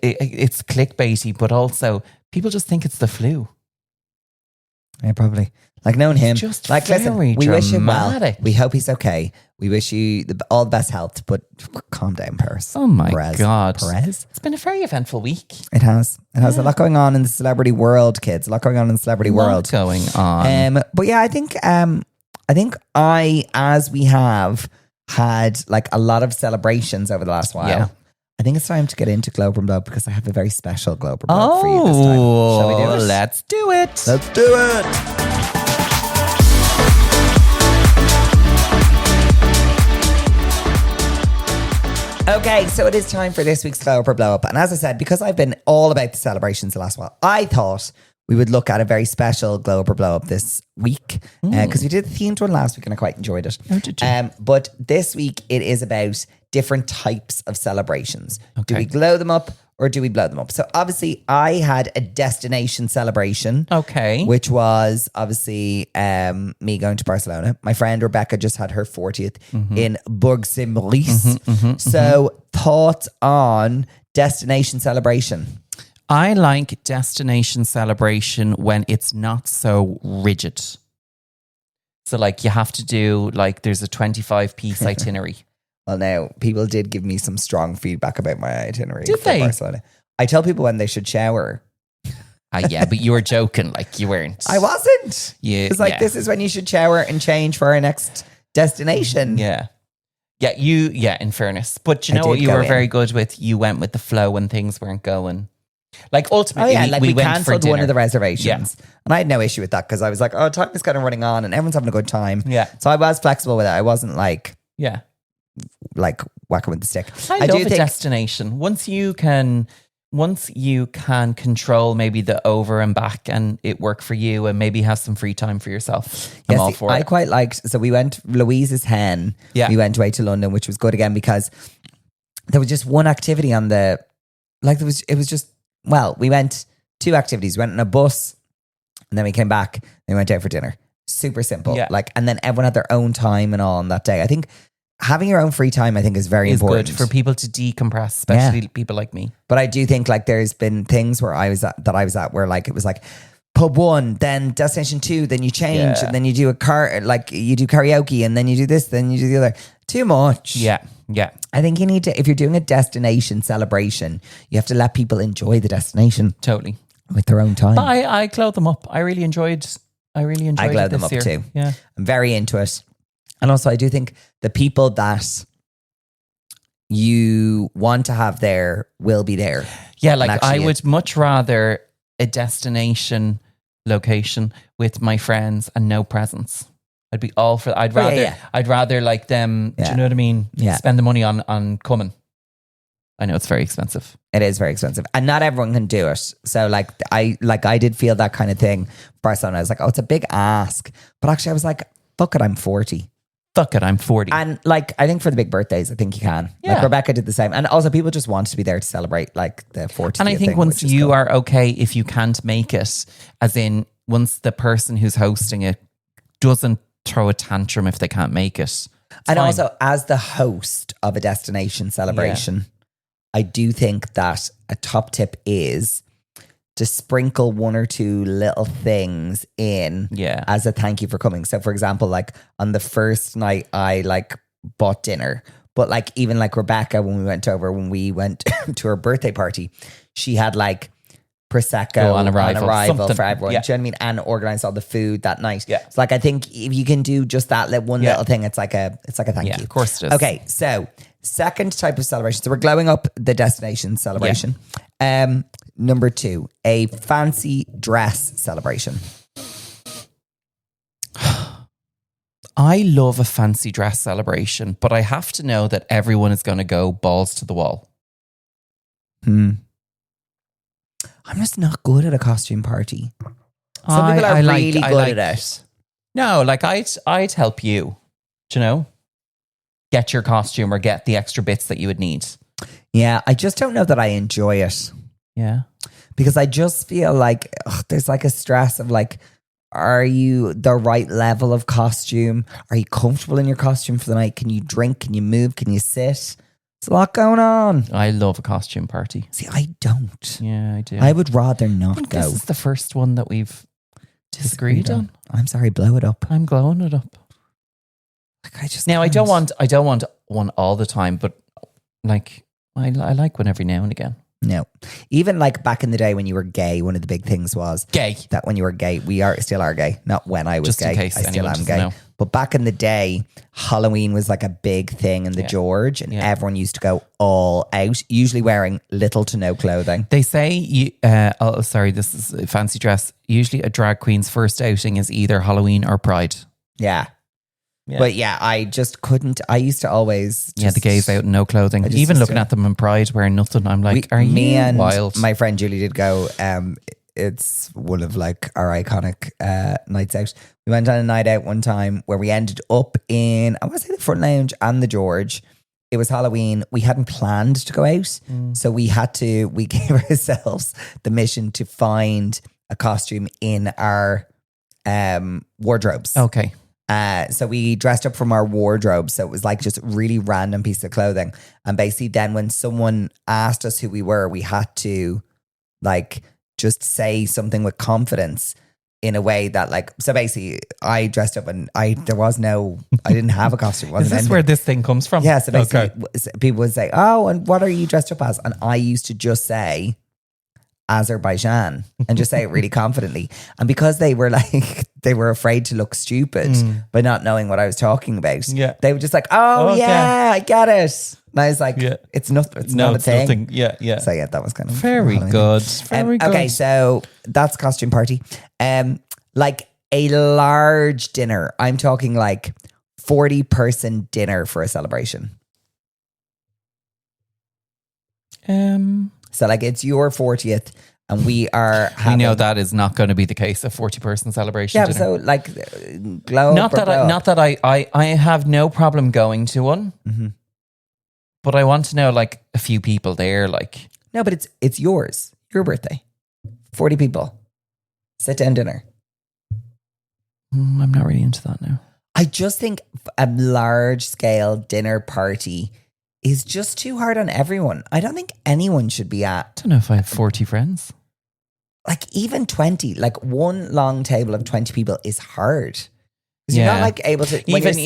Speaker 1: It's clickbaity, but also people just think it's the flu.
Speaker 2: Yeah, probably. Like knowing him,
Speaker 1: just
Speaker 2: like listen, we
Speaker 1: dramatic.
Speaker 2: wish him well. We hope he's okay. We wish you all the best health, but calm down, Perez.
Speaker 1: Oh my God,
Speaker 2: Perez!
Speaker 1: It's been a very eventful week.
Speaker 2: It has. It has a lot going on in the celebrity world, kids. A lot going on in the celebrity world.
Speaker 1: Going on.
Speaker 2: But yeah, I think as we have had like a lot of celebrations over the last while.
Speaker 1: Yeah.
Speaker 2: I think it's time to get into Globe and Blow because I have a very special Globe and Blow for you this time. Shall we do it?
Speaker 1: Let's do it.
Speaker 2: Let's do it. Okay, so it is time for this week's Globe or Blow Up. And as I said, because I've been all about the celebrations the last while, I thought we would look at a very special Globe or Blow Up this week because we did the themed one last week and I quite enjoyed it.
Speaker 1: Oh, did you?
Speaker 2: But this week it is about different types of celebrations. Okay. Do we glow them up or do we blow them up? So obviously I had a destination celebration.
Speaker 1: Okay.
Speaker 2: Which was obviously me going to Barcelona. My friend Rebecca just had her 40th in Bourg-Saint-Maurice. So thoughts on destination celebration?
Speaker 1: I like destination celebration when it's not so rigid. So like you have to do like there's a 25-piece itinerary.
Speaker 2: Well, now people did give me some strong feedback about my itinerary
Speaker 1: Did
Speaker 2: for
Speaker 1: they?
Speaker 2: Barcelona. I tell people when they should shower.
Speaker 1: Yeah, but you were joking, like you weren't.
Speaker 2: I wasn't.
Speaker 1: Yeah,
Speaker 2: It's like, this is when you should shower and change for our next destination.
Speaker 1: Yeah. Yeah, in fairness. But you know what you were very good with? You went with the flow when things weren't going. Like ultimately,
Speaker 2: we
Speaker 1: went
Speaker 2: cancelled
Speaker 1: for dinner.
Speaker 2: one of the reservations. And I had no issue with that because I was like, oh, time is kind of running on and everyone's having a good time.
Speaker 1: Yeah.
Speaker 2: So I was flexible with it. I wasn't like whacking with the stick.
Speaker 1: I love a destination. Once you can control maybe the over and back and it work for you and maybe have some free time for yourself. I'm all for it.
Speaker 2: I quite liked, so we went, Louise's hen.
Speaker 1: Yeah.
Speaker 2: We went away to London, which was good again because there was just one activity on the, like we went 2 activities. We went on a bus and then we came back and we went out for dinner. Super simple.
Speaker 1: Yeah.
Speaker 2: And then everyone had their own time and all on that day. I think having your own free time, I think, is very important.
Speaker 1: Good for people to decompress, especially people like me.
Speaker 2: But I do think like there's been things where I was at where like it was like pub 1, then destination 2, then you change and then you do you do karaoke and then you do this, then you do the other. Too much.
Speaker 1: Yeah.
Speaker 2: I think you need to, if you're doing a destination celebration, you have to let people enjoy the destination.
Speaker 1: Totally.
Speaker 2: With their own time.
Speaker 1: But I glowed them up. I really enjoyed
Speaker 2: I glowed them up
Speaker 1: year.
Speaker 2: too.
Speaker 1: Yeah.
Speaker 2: I'm very into it. And also I do think the people that you want to have there will be there.
Speaker 1: Yeah, like I would much rather a destination location with my friends and no presents. I'd be all for. I'd rather like them.
Speaker 2: Yeah.
Speaker 1: Do you know what I mean?
Speaker 2: Yeah.
Speaker 1: Spend the money on coming. I know it's very expensive.
Speaker 2: It is very expensive, and not everyone can do it. So I did feel that kind of thing. Barcelona, I was like, oh, it's a big ask, but actually, I was like, fuck it, I'm 40.
Speaker 1: Fuck it, I'm 40.
Speaker 2: And like, I think for the big birthdays, I think you can.
Speaker 1: Yeah.
Speaker 2: Like Rebecca did the same, and also people just want to be there to celebrate like the 40th.
Speaker 1: And I think once you are okay, if you can't make it, as in once the person who's hosting it doesn't throw a tantrum if they can't make it.
Speaker 2: And fine. Also, as the host of a destination celebration, I do think that a top tip is to sprinkle 1 or 2 little things in as a thank you for coming. So for example, like on the first night I like bought dinner, but like even like Rebecca, when we went to her birthday party, she had like Prosecco on arrival for everyone.
Speaker 1: Yeah.
Speaker 2: Do you know what I mean? And organized all the food that night.
Speaker 1: Yeah.
Speaker 2: So like I think if you can do just that little thing, it's like a thank you.
Speaker 1: Of course it is.
Speaker 2: Okay, so second type of celebration. So we're glowing up the destination celebration. Yeah. Number 2, a fancy dress celebration.
Speaker 1: I love a fancy dress celebration, but I have to know that everyone is going to go balls to the wall.
Speaker 2: I'm just not good at a costume party. Some people are really good at it.
Speaker 1: No, like I'd help you, do you know? Get your costume or get the extra bits that you would need.
Speaker 2: Yeah, I just don't know that I enjoy it.
Speaker 1: Yeah.
Speaker 2: Because I just feel like there's like a stress of like, are you the right level of costume? Are you comfortable in your costume for the night? Can you drink? Can you move? Can you sit? There's a lot going on.
Speaker 1: I love a costume party.
Speaker 2: See, I don't.
Speaker 1: Yeah, I do.
Speaker 2: I would rather not go.
Speaker 1: This is the first one that we've disagreed on.
Speaker 2: I'm sorry, blow it up.
Speaker 1: I'm glowing it up.
Speaker 2: Like I just
Speaker 1: now I don't want one all the time, but like I like one every now and again.
Speaker 2: No. Even like back in the day when you were gay, one of the big things was
Speaker 1: gay.
Speaker 2: That when you were gay, we still are gay. Not when I was
Speaker 1: just
Speaker 2: gay.
Speaker 1: In case
Speaker 2: I still am gay.
Speaker 1: Know.
Speaker 2: But back in the day, Halloween was like a big thing in the George, and everyone used to go all out, usually wearing little to no clothing.
Speaker 1: They say, this is fancy dress. Usually a drag queen's first outing is either Halloween or Pride.
Speaker 2: Yeah. But I just couldn't. I used to always
Speaker 1: the gays out in no clothing. Even looking at them in Pride wearing nothing, I'm like,
Speaker 2: me and
Speaker 1: wild?
Speaker 2: My friend Julie did go. It's one of like our iconic nights out. We went on a night out one time where we ended up in, I want to say, the Front Lounge and the George. it was Halloween. We hadn't planned to go out. So we gave ourselves the mission to find a costume in our wardrobes.
Speaker 1: Okay.
Speaker 2: So we dressed up from our wardrobe. So it was like just really random piece of clothing. And basically then when someone asked us who we were, we had to like just say something with confidence in a way that like, so basically I dressed up and I didn't have a costume.
Speaker 1: Is this where this thing comes from?
Speaker 2: Yeah. So basically people would say, oh, and what are you dressed up as? And I used to just say Azerbaijan and just say it really confidently. And because they were afraid to look stupid by not knowing what I was talking about, they were just like, yeah, I get it. And I was like, it's not a thing.
Speaker 1: Nothing. Yeah.
Speaker 2: So yeah, that was kind of
Speaker 1: very good. Very good.
Speaker 2: Okay, so that's costume party. Like a large dinner. I'm talking like 40-person dinner for a celebration. So like it's your 40th and we are having...
Speaker 1: We know that is not going to be the case, a 40-person celebration dinner.
Speaker 2: So like glow
Speaker 1: not that I have no problem going to one. Mm-hmm. But I want to know like a few people there like...
Speaker 2: No, but it's yours. Your birthday. 40 people. Sit down dinner.
Speaker 1: I'm not really into that now.
Speaker 2: I just think a large scale dinner party is just too hard on everyone. I don't think anyone should be at...
Speaker 1: I don't know if I have 40 friends.
Speaker 2: Like even 20, like one long table of 20 people is hard. Because you're not like able to...
Speaker 1: Even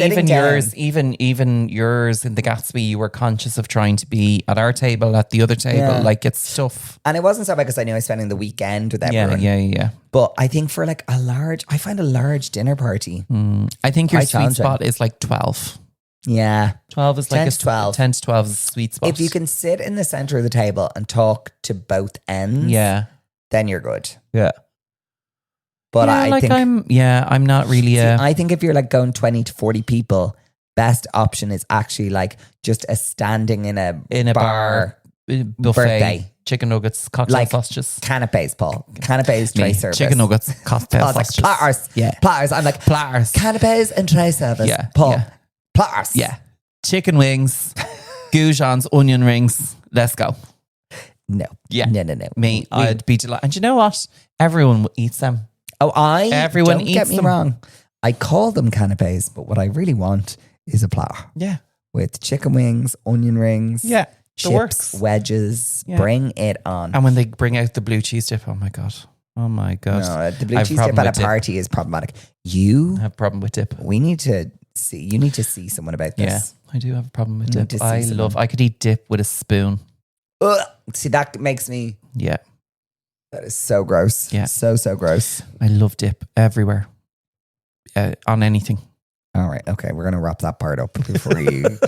Speaker 1: yours in the Gatsby, you were conscious of trying to be at our table, at the other table. Yeah. Like it's tough.
Speaker 2: And it wasn't so bad because I knew I was spending the weekend with everyone.
Speaker 1: Yeah.
Speaker 2: But I think for like I find a large dinner party.
Speaker 1: I think your sweet spot is like 12.
Speaker 2: Yeah.
Speaker 1: 12 is like
Speaker 2: 12.
Speaker 1: 10 to 12 is a sweet spot.
Speaker 2: If you can sit in the center of the table and talk to both ends, then you're good.
Speaker 1: Yeah.
Speaker 2: But I think
Speaker 1: I'm not really
Speaker 2: I think if you're like going 20 to 40 people, best option is actually like just a standing in a bar
Speaker 1: buffet,
Speaker 2: birthday.
Speaker 1: Chicken nuggets, cocktail sausages.
Speaker 2: Canapes, Paul. Canapes, tray service.
Speaker 1: Chicken nuggets, cocktail sausages.
Speaker 2: Like platters. Yeah. Platters. I'm like,
Speaker 1: platters.
Speaker 2: Canapes and tray service.
Speaker 1: Yeah.
Speaker 2: Paul.
Speaker 1: Yeah.
Speaker 2: Platters.
Speaker 1: Yeah. Chicken wings, goujons, onion rings. Let's go.
Speaker 2: No.
Speaker 1: Yeah.
Speaker 2: No.
Speaker 1: Me, I'd be delighted. And you know what? Everyone eats them.
Speaker 2: Everyone
Speaker 1: eats
Speaker 2: get me
Speaker 1: them.
Speaker 2: wrong. I call them canapes, but what I really want is a platter.
Speaker 1: Yeah.
Speaker 2: With chicken wings, onion rings.
Speaker 1: Yeah.
Speaker 2: Chips,
Speaker 1: works.
Speaker 2: Wedges. Yeah. Bring it on.
Speaker 1: And when they bring out the blue cheese dip, oh my God.
Speaker 2: No, the blue cheese dip at a party is problematic. You
Speaker 1: have a problem with dip.
Speaker 2: You need to see someone about this.
Speaker 1: Yeah, I do have a problem with dip. I could eat dip with a spoon.
Speaker 2: Ugh. See, that makes me...
Speaker 1: Yeah.
Speaker 2: That is so gross.
Speaker 1: Yeah.
Speaker 2: So gross.
Speaker 1: I love dip everywhere. On anything.
Speaker 2: All right. Okay. We're going to wrap that part up before you...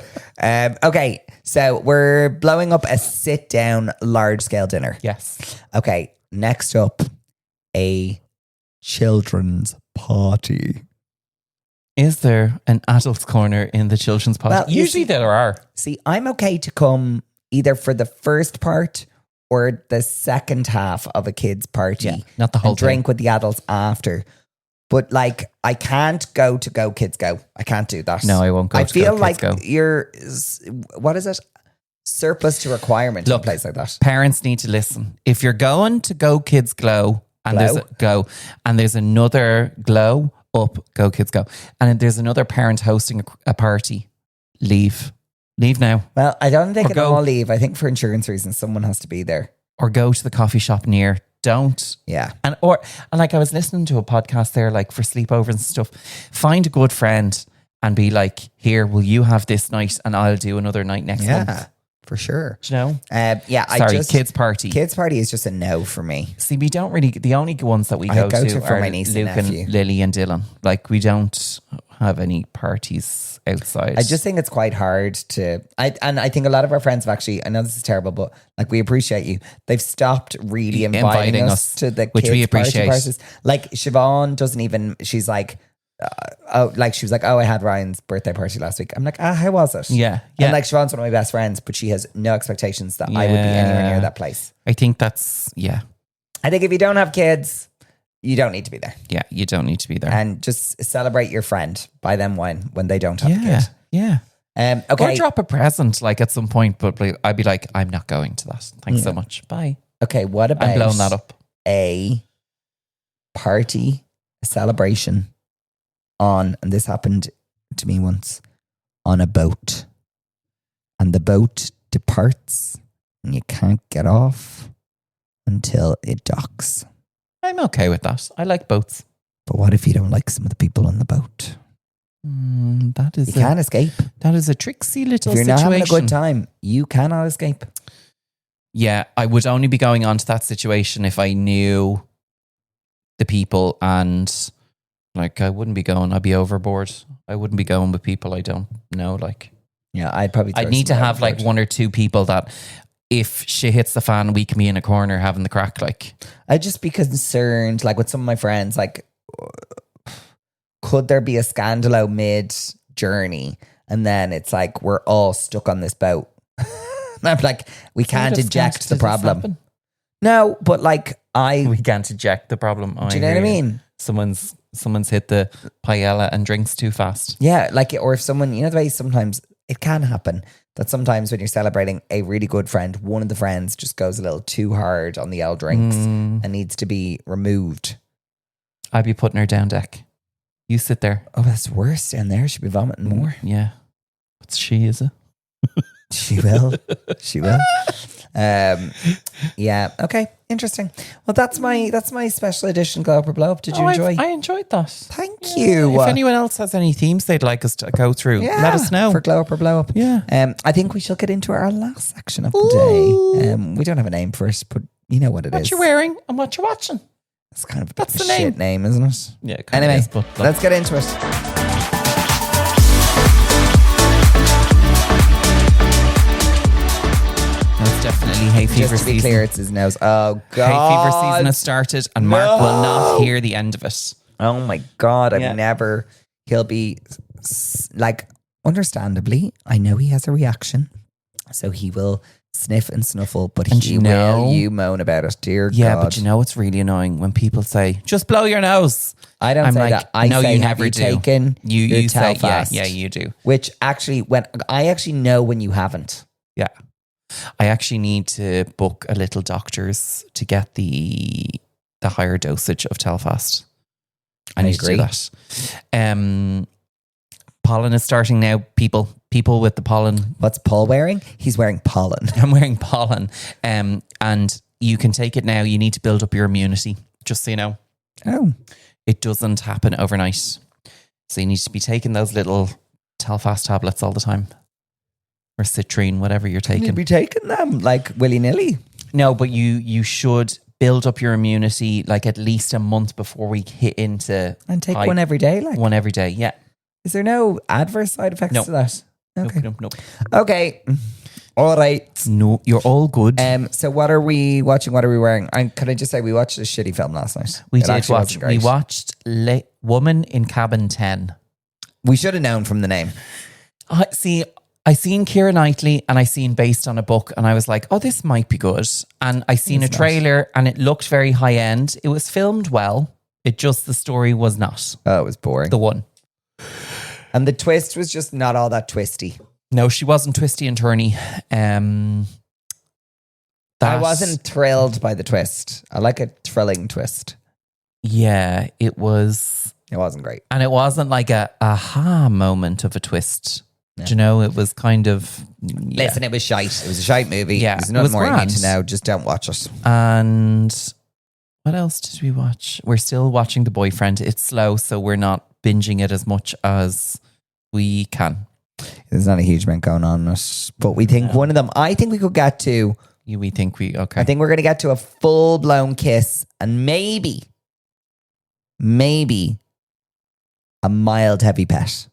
Speaker 2: okay. So we're blowing up a sit-down large-scale dinner.
Speaker 1: Yes.
Speaker 2: Okay. Next up, a children's party.
Speaker 1: Is there an adults corner in the children's party?
Speaker 2: Well,
Speaker 1: usually there are.
Speaker 2: See, I'm okay to come either for the first part or the second half of a kid's party.
Speaker 1: Not the whole
Speaker 2: drink with the adults after. But like, I can't go kids go. I can't do that.
Speaker 1: No, I won't go.
Speaker 2: I feel like you're, what is it? Surplus to requirement in a place like that.
Speaker 1: Parents need to listen. If you're going to go kids glow and there's another glow up, go kids go. And there's another parent hosting a party, leave now.
Speaker 2: Well, I don't think it'll all leave. I think for insurance reasons, someone has to be there.
Speaker 1: Or go to the coffee shop near. Don't.
Speaker 2: Yeah.
Speaker 1: And like I was listening to a podcast there, like for sleepovers and stuff. Find a good friend and be like, here, will you have this night and I'll do another night next month.
Speaker 2: Yeah, for sure.
Speaker 1: Do you know?
Speaker 2: Kids
Speaker 1: party.
Speaker 2: Kids party is just a no for me.
Speaker 1: See, we don't really, the only ones that we go to
Speaker 2: for
Speaker 1: are
Speaker 2: my niece
Speaker 1: Luke
Speaker 2: and nephew.
Speaker 1: Lily and Dylan. Like we don't have any parties outside.
Speaker 2: I just think it's quite hard to, I think a lot of our friends have actually, I know this is terrible, but like we appreciate you. They've stopped really inviting us to the
Speaker 1: which
Speaker 2: kids
Speaker 1: we appreciate.
Speaker 2: Parties. Like Siobhan doesn't even, she's like, she was like, I had Ryan's birthday party last week. I'm like, how was it?
Speaker 1: Yeah.
Speaker 2: And like Siobhan's one of my best friends, but she has no expectations that I would be anywhere near that place.
Speaker 1: I think that's,
Speaker 2: I think if you don't have kids, you don't need to be there.
Speaker 1: Yeah, you don't need to be there.
Speaker 2: And just celebrate your friend. Buy them wine when they don't have a kid.
Speaker 1: Yeah. Or
Speaker 2: Okay.
Speaker 1: drop a present like at some point, but like, I'd be like, I'm not going to that. Thanks so much. Bye.
Speaker 2: Okay. What about
Speaker 1: I'm blowing that up.
Speaker 2: a party, a celebration on, and this happened to me once, on a boat. And the boat departs and you can't get off until it docks.
Speaker 1: I'm okay with that. I like boats.
Speaker 2: But what if you don't like some of the people on the boat?
Speaker 1: That is
Speaker 2: You can't escape.
Speaker 1: That is a tricksy little
Speaker 2: If you're
Speaker 1: situation.
Speaker 2: not having a good time, you cannot escape.
Speaker 1: Yeah, I would only be going on to that situation if I knew the people, and like I wouldn't be going. I'd be overboard. I wouldn't be going with people I don't know. Like,
Speaker 2: Yeah, I'd probably.
Speaker 1: I'd need to have like one or two people that, if shit hits the fan, we can be in a corner having the crack. Like,
Speaker 2: I'd just be concerned, like with some of my friends, like, could there be a scandalo mid journey, and then it's like we're all stuck on this boat. And I'm like, we can't eject the problem. No, but like
Speaker 1: we can't eject the problem.
Speaker 2: Do you know what I mean?
Speaker 1: Someone's hit the paella and drinks too fast.
Speaker 2: Yeah, like, or if someone, you know the way sometimes it can happen that sometimes when you're celebrating a really good friend, one of the friends just goes a little too hard on the L drinks and needs to be removed.
Speaker 1: I'd be putting her down deck. You sit there.
Speaker 2: Oh, that's worse down there. She'll be vomiting more.
Speaker 1: Yeah. What's she, is it?
Speaker 2: She will. She will. Yeah. Okay. Interesting. Well, that's my special edition Glow Up or Blow Up. Did you enjoy?
Speaker 1: I enjoyed that.
Speaker 2: Thank you.
Speaker 1: If anyone else has any themes they'd like us to go through, let us know.
Speaker 2: For Glow Up or Blow Up.
Speaker 1: Yeah.
Speaker 2: I think we shall get into our last section of the day. We don't have a name for it, but you know what it is.
Speaker 1: What you're wearing and what you're watching.
Speaker 2: It's kind of a
Speaker 1: That's
Speaker 2: bit of
Speaker 1: the
Speaker 2: a shit name, isn't it?
Speaker 1: Yeah.
Speaker 2: Anyway,
Speaker 1: is, but
Speaker 2: let's get into it.
Speaker 1: It's definitely hay fever
Speaker 2: Just to be
Speaker 1: season.
Speaker 2: clear, it's his nose. Oh, God.
Speaker 1: Hay fever season has started and Mark will not hear the end of it.
Speaker 2: Oh, my God.
Speaker 1: Yeah.
Speaker 2: He'll be like, understandably, I know he has a reaction. So he will sniff and snuffle, but
Speaker 1: And
Speaker 2: he
Speaker 1: you know-
Speaker 2: will moan about it. Dear
Speaker 1: Yeah,
Speaker 2: God.
Speaker 1: but you know what's really annoying when people say, just blow your nose.
Speaker 2: I don't
Speaker 1: I'm
Speaker 2: say
Speaker 1: like,
Speaker 2: that. I
Speaker 1: no,
Speaker 2: say,
Speaker 1: you
Speaker 2: have
Speaker 1: never
Speaker 2: you
Speaker 1: do.
Speaker 2: taken your
Speaker 1: You say,
Speaker 2: Telfast?
Speaker 1: yeah, you do.
Speaker 2: Which actually, when I actually know when you haven't.
Speaker 1: Yeah. I actually need to book a little doctor's to get the higher dosage of Telfast. I need
Speaker 2: agree.
Speaker 1: to do that. Pollen is starting now, people with the pollen.
Speaker 2: What's Paul wearing? He's wearing pollen.
Speaker 1: I'm wearing pollen. And you can take it now. You need to build up your immunity, just so you know.
Speaker 2: Oh.
Speaker 1: It doesn't happen overnight. So you need to be taking those little Telfast tablets all the time. Or citrine, whatever you're taking.
Speaker 2: You'd be taking them like willy-nilly.
Speaker 1: No, but you should build up your immunity like at least a month before we hit into...
Speaker 2: And take one every day? Like,
Speaker 1: one every day, yeah.
Speaker 2: is there no adverse side effects
Speaker 1: No.
Speaker 2: to that? Okay.
Speaker 1: Nope.
Speaker 2: Okay. All right.
Speaker 1: No, you're all good.
Speaker 2: So what are we watching? What are we wearing? Can I just say we watched a shitty film last night?
Speaker 1: we
Speaker 2: It
Speaker 1: did
Speaker 2: actually
Speaker 1: watch...
Speaker 2: wasn't great.
Speaker 1: We watched Woman in Cabin 10.
Speaker 2: We should have known from the name.
Speaker 1: I seen Keira Knightley and I seen based on a book and I was like, oh, this might be good. And I seen a trailer and it looked very high end. It was filmed well. It just, the story was not
Speaker 2: Oh, it was boring.
Speaker 1: the one.
Speaker 2: And the twist was just not all that twisty.
Speaker 1: No, she wasn't twisty and turny.
Speaker 2: I wasn't thrilled by the twist. I like a thrilling twist.
Speaker 1: Yeah, it was.
Speaker 2: It wasn't great.
Speaker 1: And it wasn't like a aha moment of a twist.
Speaker 2: Yeah.
Speaker 1: Do you know, it was kind of... Yeah.
Speaker 2: Listen, it was shite. It was a shite movie.
Speaker 1: Yeah,
Speaker 2: There's
Speaker 1: it
Speaker 2: nothing
Speaker 1: was
Speaker 2: more you need
Speaker 1: grand.
Speaker 2: to know. Just don't watch it.
Speaker 1: And what else did we watch? We're still watching The Boyfriend. It's slow, so we're not binging it as much as we can.
Speaker 2: There's not a huge amount going on in it. But we think one of them, I think we could get to...
Speaker 1: We think okay.
Speaker 2: I think we're going to get to a full-blown kiss and maybe a mild heavy pet.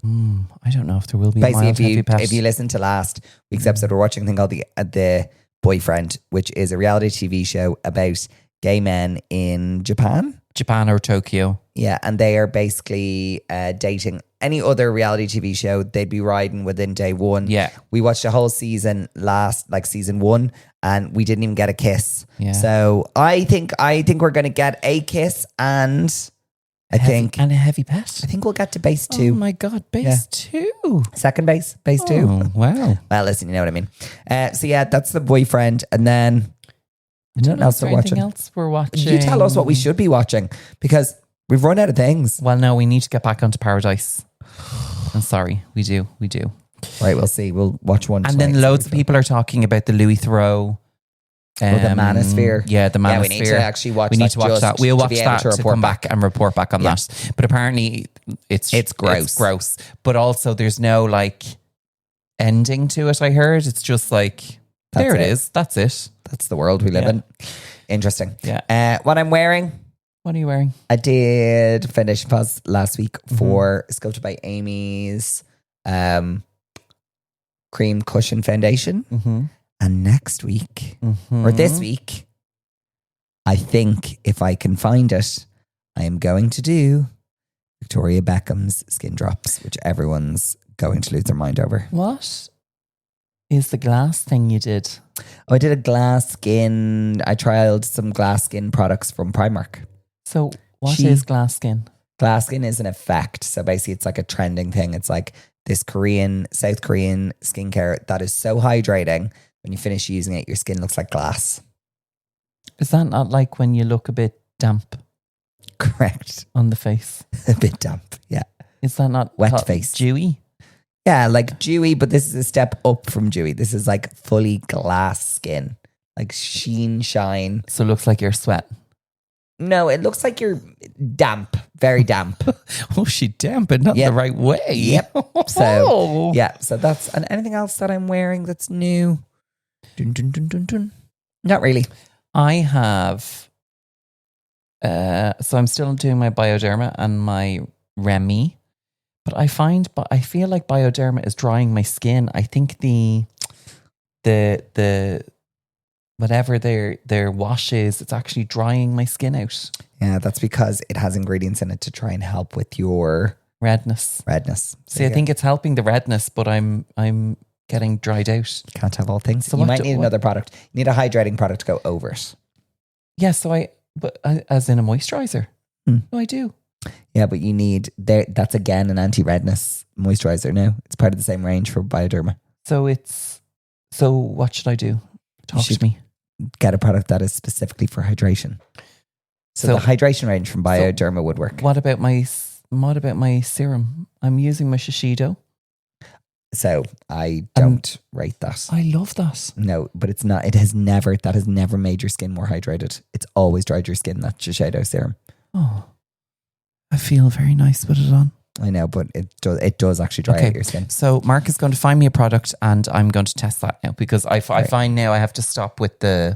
Speaker 1: I don't know if there will be
Speaker 2: Basically,
Speaker 1: a mild heavy pet.
Speaker 2: if you listen to last week's episode, we're watching a thing called the Boyfriend, which is a reality TV show about gay men in Japan.
Speaker 1: Japan or Tokyo.
Speaker 2: Yeah, and they are basically dating any other reality TV show. They'd be riding within day one.
Speaker 1: Yeah.
Speaker 2: We watched the whole season season 1, and we didn't even get a kiss.
Speaker 1: Yeah.
Speaker 2: So I think we're going to get a kiss and I think.
Speaker 1: And a heavy pet.
Speaker 2: I think we'll get to base 2.
Speaker 1: Oh my God, base 2.
Speaker 2: Second base 2.
Speaker 1: Oh, wow.
Speaker 2: Well, listen, you know what I mean. So yeah, that's The Boyfriend. And then I don't know else we're watching.
Speaker 1: Anything else we're watching?
Speaker 2: You tell us what we should be watching because we've run out of things.
Speaker 1: Well, no, we need to get back onto Paradise. I'm sorry, we do.
Speaker 2: Right, we'll see. We'll watch one.
Speaker 1: And then loads of people are talking about the Louis Theroux.
Speaker 2: The Manosphere.
Speaker 1: Yeah, the Manosphere.
Speaker 2: Yeah, we need to actually watch.
Speaker 1: We need to watch that. We'll watch that to come back and report back on that. But apparently, it's gross. It's gross. But also, there's no like ending to it. I heard it's just like there it is. That's it.
Speaker 2: That's the world we live in. Interesting.
Speaker 1: Yeah.
Speaker 2: What I'm wearing.
Speaker 1: What are you wearing?
Speaker 2: I did foundation pause last week for Sculpted by Amy's cream cushion foundation. And next week, or this week, I think if I can find it, I am going to do Victoria Beckham's Skin Drops, which everyone's going to lose their mind over.
Speaker 1: What is the glass thing you did?
Speaker 2: Oh, I did a glass skin. I trialed some glass skin products from Primark.
Speaker 1: So what is glass skin?
Speaker 2: Glass skin is an effect. So basically it's like a trending thing. It's like this South Korean skincare that is so hydrating. When you finish using it, your skin looks like glass.
Speaker 1: Is that not like when you look a bit damp?
Speaker 2: Correct.
Speaker 1: On the face?
Speaker 2: A bit damp, yeah.
Speaker 1: Is that not
Speaker 2: wet face?
Speaker 1: Dewy?
Speaker 2: Yeah, like dewy, but this is a step up from dewy. This is like fully glass skin. Like shine.
Speaker 1: So it looks like you're sweating.
Speaker 2: No, it looks like you're damp. Very damp.
Speaker 1: Oh, she damp, but not the right way.
Speaker 2: Yep. So, so that's... And anything else that I'm wearing that's new? Dun, dun, dun, dun, dun. Not really.
Speaker 1: I have... so I'm still doing my Bioderma and my Remy. But I feel like Bioderma is drying my skin. I think the whatever their wash is, it's actually drying my skin out.
Speaker 2: Yeah, that's because it has ingredients in it to try and help with your
Speaker 1: redness. See, I think it's helping the redness, but I'm getting dried out.
Speaker 2: Can't have all things. So you might need another product. You need a hydrating product to go over it.
Speaker 1: Yeah, as in a moisturizer. No, I do.
Speaker 2: Yeah, but you need that's again an anti-redness moisturizer now. It's part of the same range for Bioderma.
Speaker 1: So what should I do? Talk to me.
Speaker 2: Get a product that is specifically for hydration. So the hydration range from Bioderma would work.
Speaker 1: What about my serum? I'm using my Shiseido.
Speaker 2: So I don't rate that.
Speaker 1: I love that.
Speaker 2: No, but it's not. That has never made your skin more hydrated. It's always dried your skin, that Shiseido serum.
Speaker 1: Oh, I feel very nice with it on.
Speaker 2: I know, but it does actually dry out your skin.
Speaker 1: So Mark is going to find me a product and I'm going to test that now because I find now I have to stop with I'm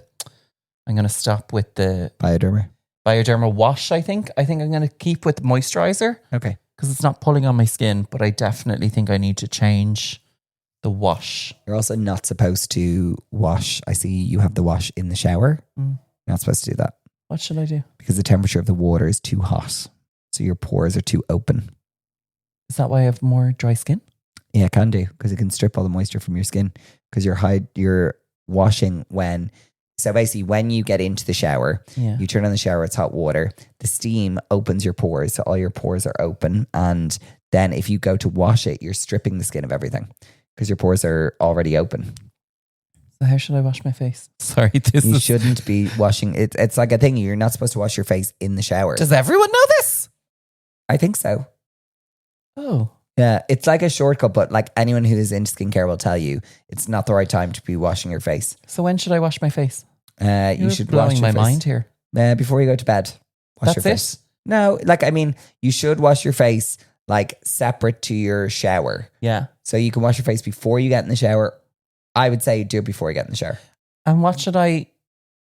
Speaker 1: going to stop with the Bioderma wash, I think. I'm going to keep with moisturizer.
Speaker 2: Okay.
Speaker 1: Because it's not pulling on my skin, but I definitely think I need to change the wash.
Speaker 2: You're also not supposed to wash. I see you have the wash in the shower. You're not supposed to do that.
Speaker 1: What should I do?
Speaker 2: Because the temperature of the water is too hot. So your pores are too open.
Speaker 1: Is that why I have more dry skin?
Speaker 2: Yeah, it can do. Because it can strip all the moisture from your skin. Because you're washing so basically when you get into the shower, you turn on the shower, it's hot water. The steam opens your pores. So all your pores are open. And then if you go to wash it, you're stripping the skin of everything. Because your pores are already open.
Speaker 1: So how should I wash my face? Sorry,
Speaker 2: you shouldn't be washing it. It's like a thing. You're not supposed to wash your face in the shower.
Speaker 1: Does everyone know this?
Speaker 2: I think so.
Speaker 1: Oh.
Speaker 2: Yeah, it's like a shortcut, but like anyone who is into skincare will tell you it's not the right time to be washing your face.
Speaker 1: So when should I wash my face?
Speaker 2: You should
Speaker 1: blowing
Speaker 2: wash your
Speaker 1: my
Speaker 2: face.
Speaker 1: Mind here.
Speaker 2: Before you go to bed. Wash your face. No, you should wash your face like separate to your shower.
Speaker 1: Yeah.
Speaker 2: So you can wash your face before you get in the shower. I would say do it before you get in the shower.
Speaker 1: And what should I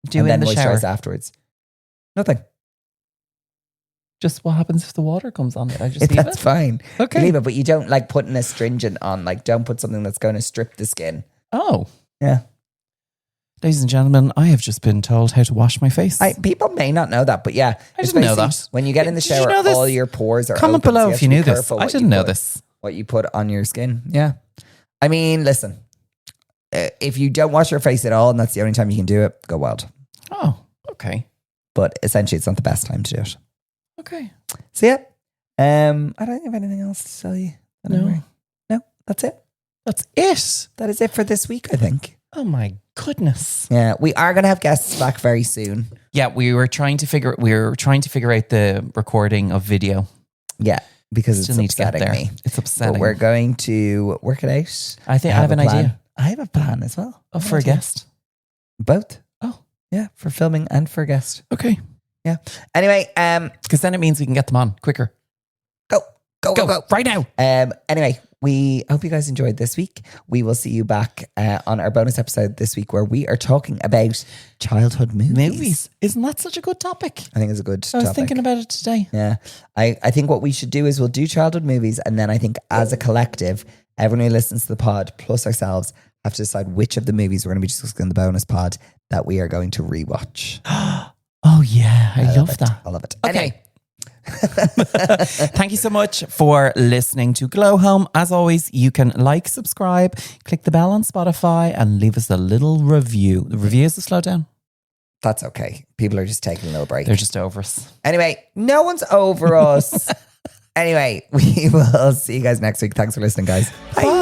Speaker 1: do
Speaker 2: and
Speaker 1: in the shower?
Speaker 2: And then moisturize afterwards. Nothing.
Speaker 1: Just what happens if the water comes on it? I just leave
Speaker 2: That's fine.
Speaker 1: Okay.
Speaker 2: You leave it, but you don't like put an astringent on. Like don't put something that's going to strip the skin.
Speaker 1: Oh.
Speaker 2: Yeah.
Speaker 1: Ladies and gentlemen, I have just been told how to wash my face.
Speaker 2: People may not know that, but yeah.
Speaker 1: I didn't know that.
Speaker 2: When you get in the shower, all your pores are
Speaker 1: Comment
Speaker 2: open.
Speaker 1: below if you knew this. I didn't know this.
Speaker 2: What you put on your skin. Yeah. I mean, listen. If you don't wash your face at all and that's the only time you can do it, go wild.
Speaker 1: Oh, okay.
Speaker 2: But essentially, it's not the best time to do it.
Speaker 1: Okay.
Speaker 2: So yeah, I don't have anything else to tell you. No, that's it.
Speaker 1: That's it.
Speaker 2: That is it for this week, I think.
Speaker 1: Oh my goodness.
Speaker 2: Yeah, we are going to have guests back very soon.
Speaker 1: Yeah, we were trying to figure out the recording of video.
Speaker 2: Yeah, because
Speaker 1: Still
Speaker 2: it's
Speaker 1: need to get
Speaker 2: upsetting
Speaker 1: there.
Speaker 2: me.
Speaker 1: It's upsetting.
Speaker 2: But we're going to work it out.
Speaker 1: I think I have an idea.
Speaker 2: I have a plan as well.
Speaker 1: Oh, for a guest?
Speaker 2: Both.
Speaker 1: Oh.
Speaker 2: Yeah, for filming and for a guest.
Speaker 1: Okay.
Speaker 2: Yeah. Anyway,
Speaker 1: because then it means we can get them on quicker.
Speaker 2: Go.
Speaker 1: Right now.
Speaker 2: Anyway, we hope you guys enjoyed this week. We will see you back on our bonus episode this week where we are talking about childhood movies.
Speaker 1: Isn't that such a good topic?
Speaker 2: I think it's a good
Speaker 1: topic. I was thinking about it today.
Speaker 2: Yeah. I think what we should do is we'll do childhood movies, and then I think as a collective, everyone who listens to the pod plus ourselves have to decide which of the movies we're going to be discussing in the bonus pod that we are going to rewatch.
Speaker 1: Oh yeah, I love that.
Speaker 2: I love it.
Speaker 1: Okay.
Speaker 2: Anyway.
Speaker 1: Thank you so much for listening to Glow Home. As always, you can like, subscribe, click the bell on Spotify, and leave us a little review. The reviews will slow down.
Speaker 2: That's okay. People are just taking a little break.
Speaker 1: They're just over us.
Speaker 2: Anyway, no one's over us. Anyway, we will see you guys next week. Thanks for listening, guys.
Speaker 1: Bye.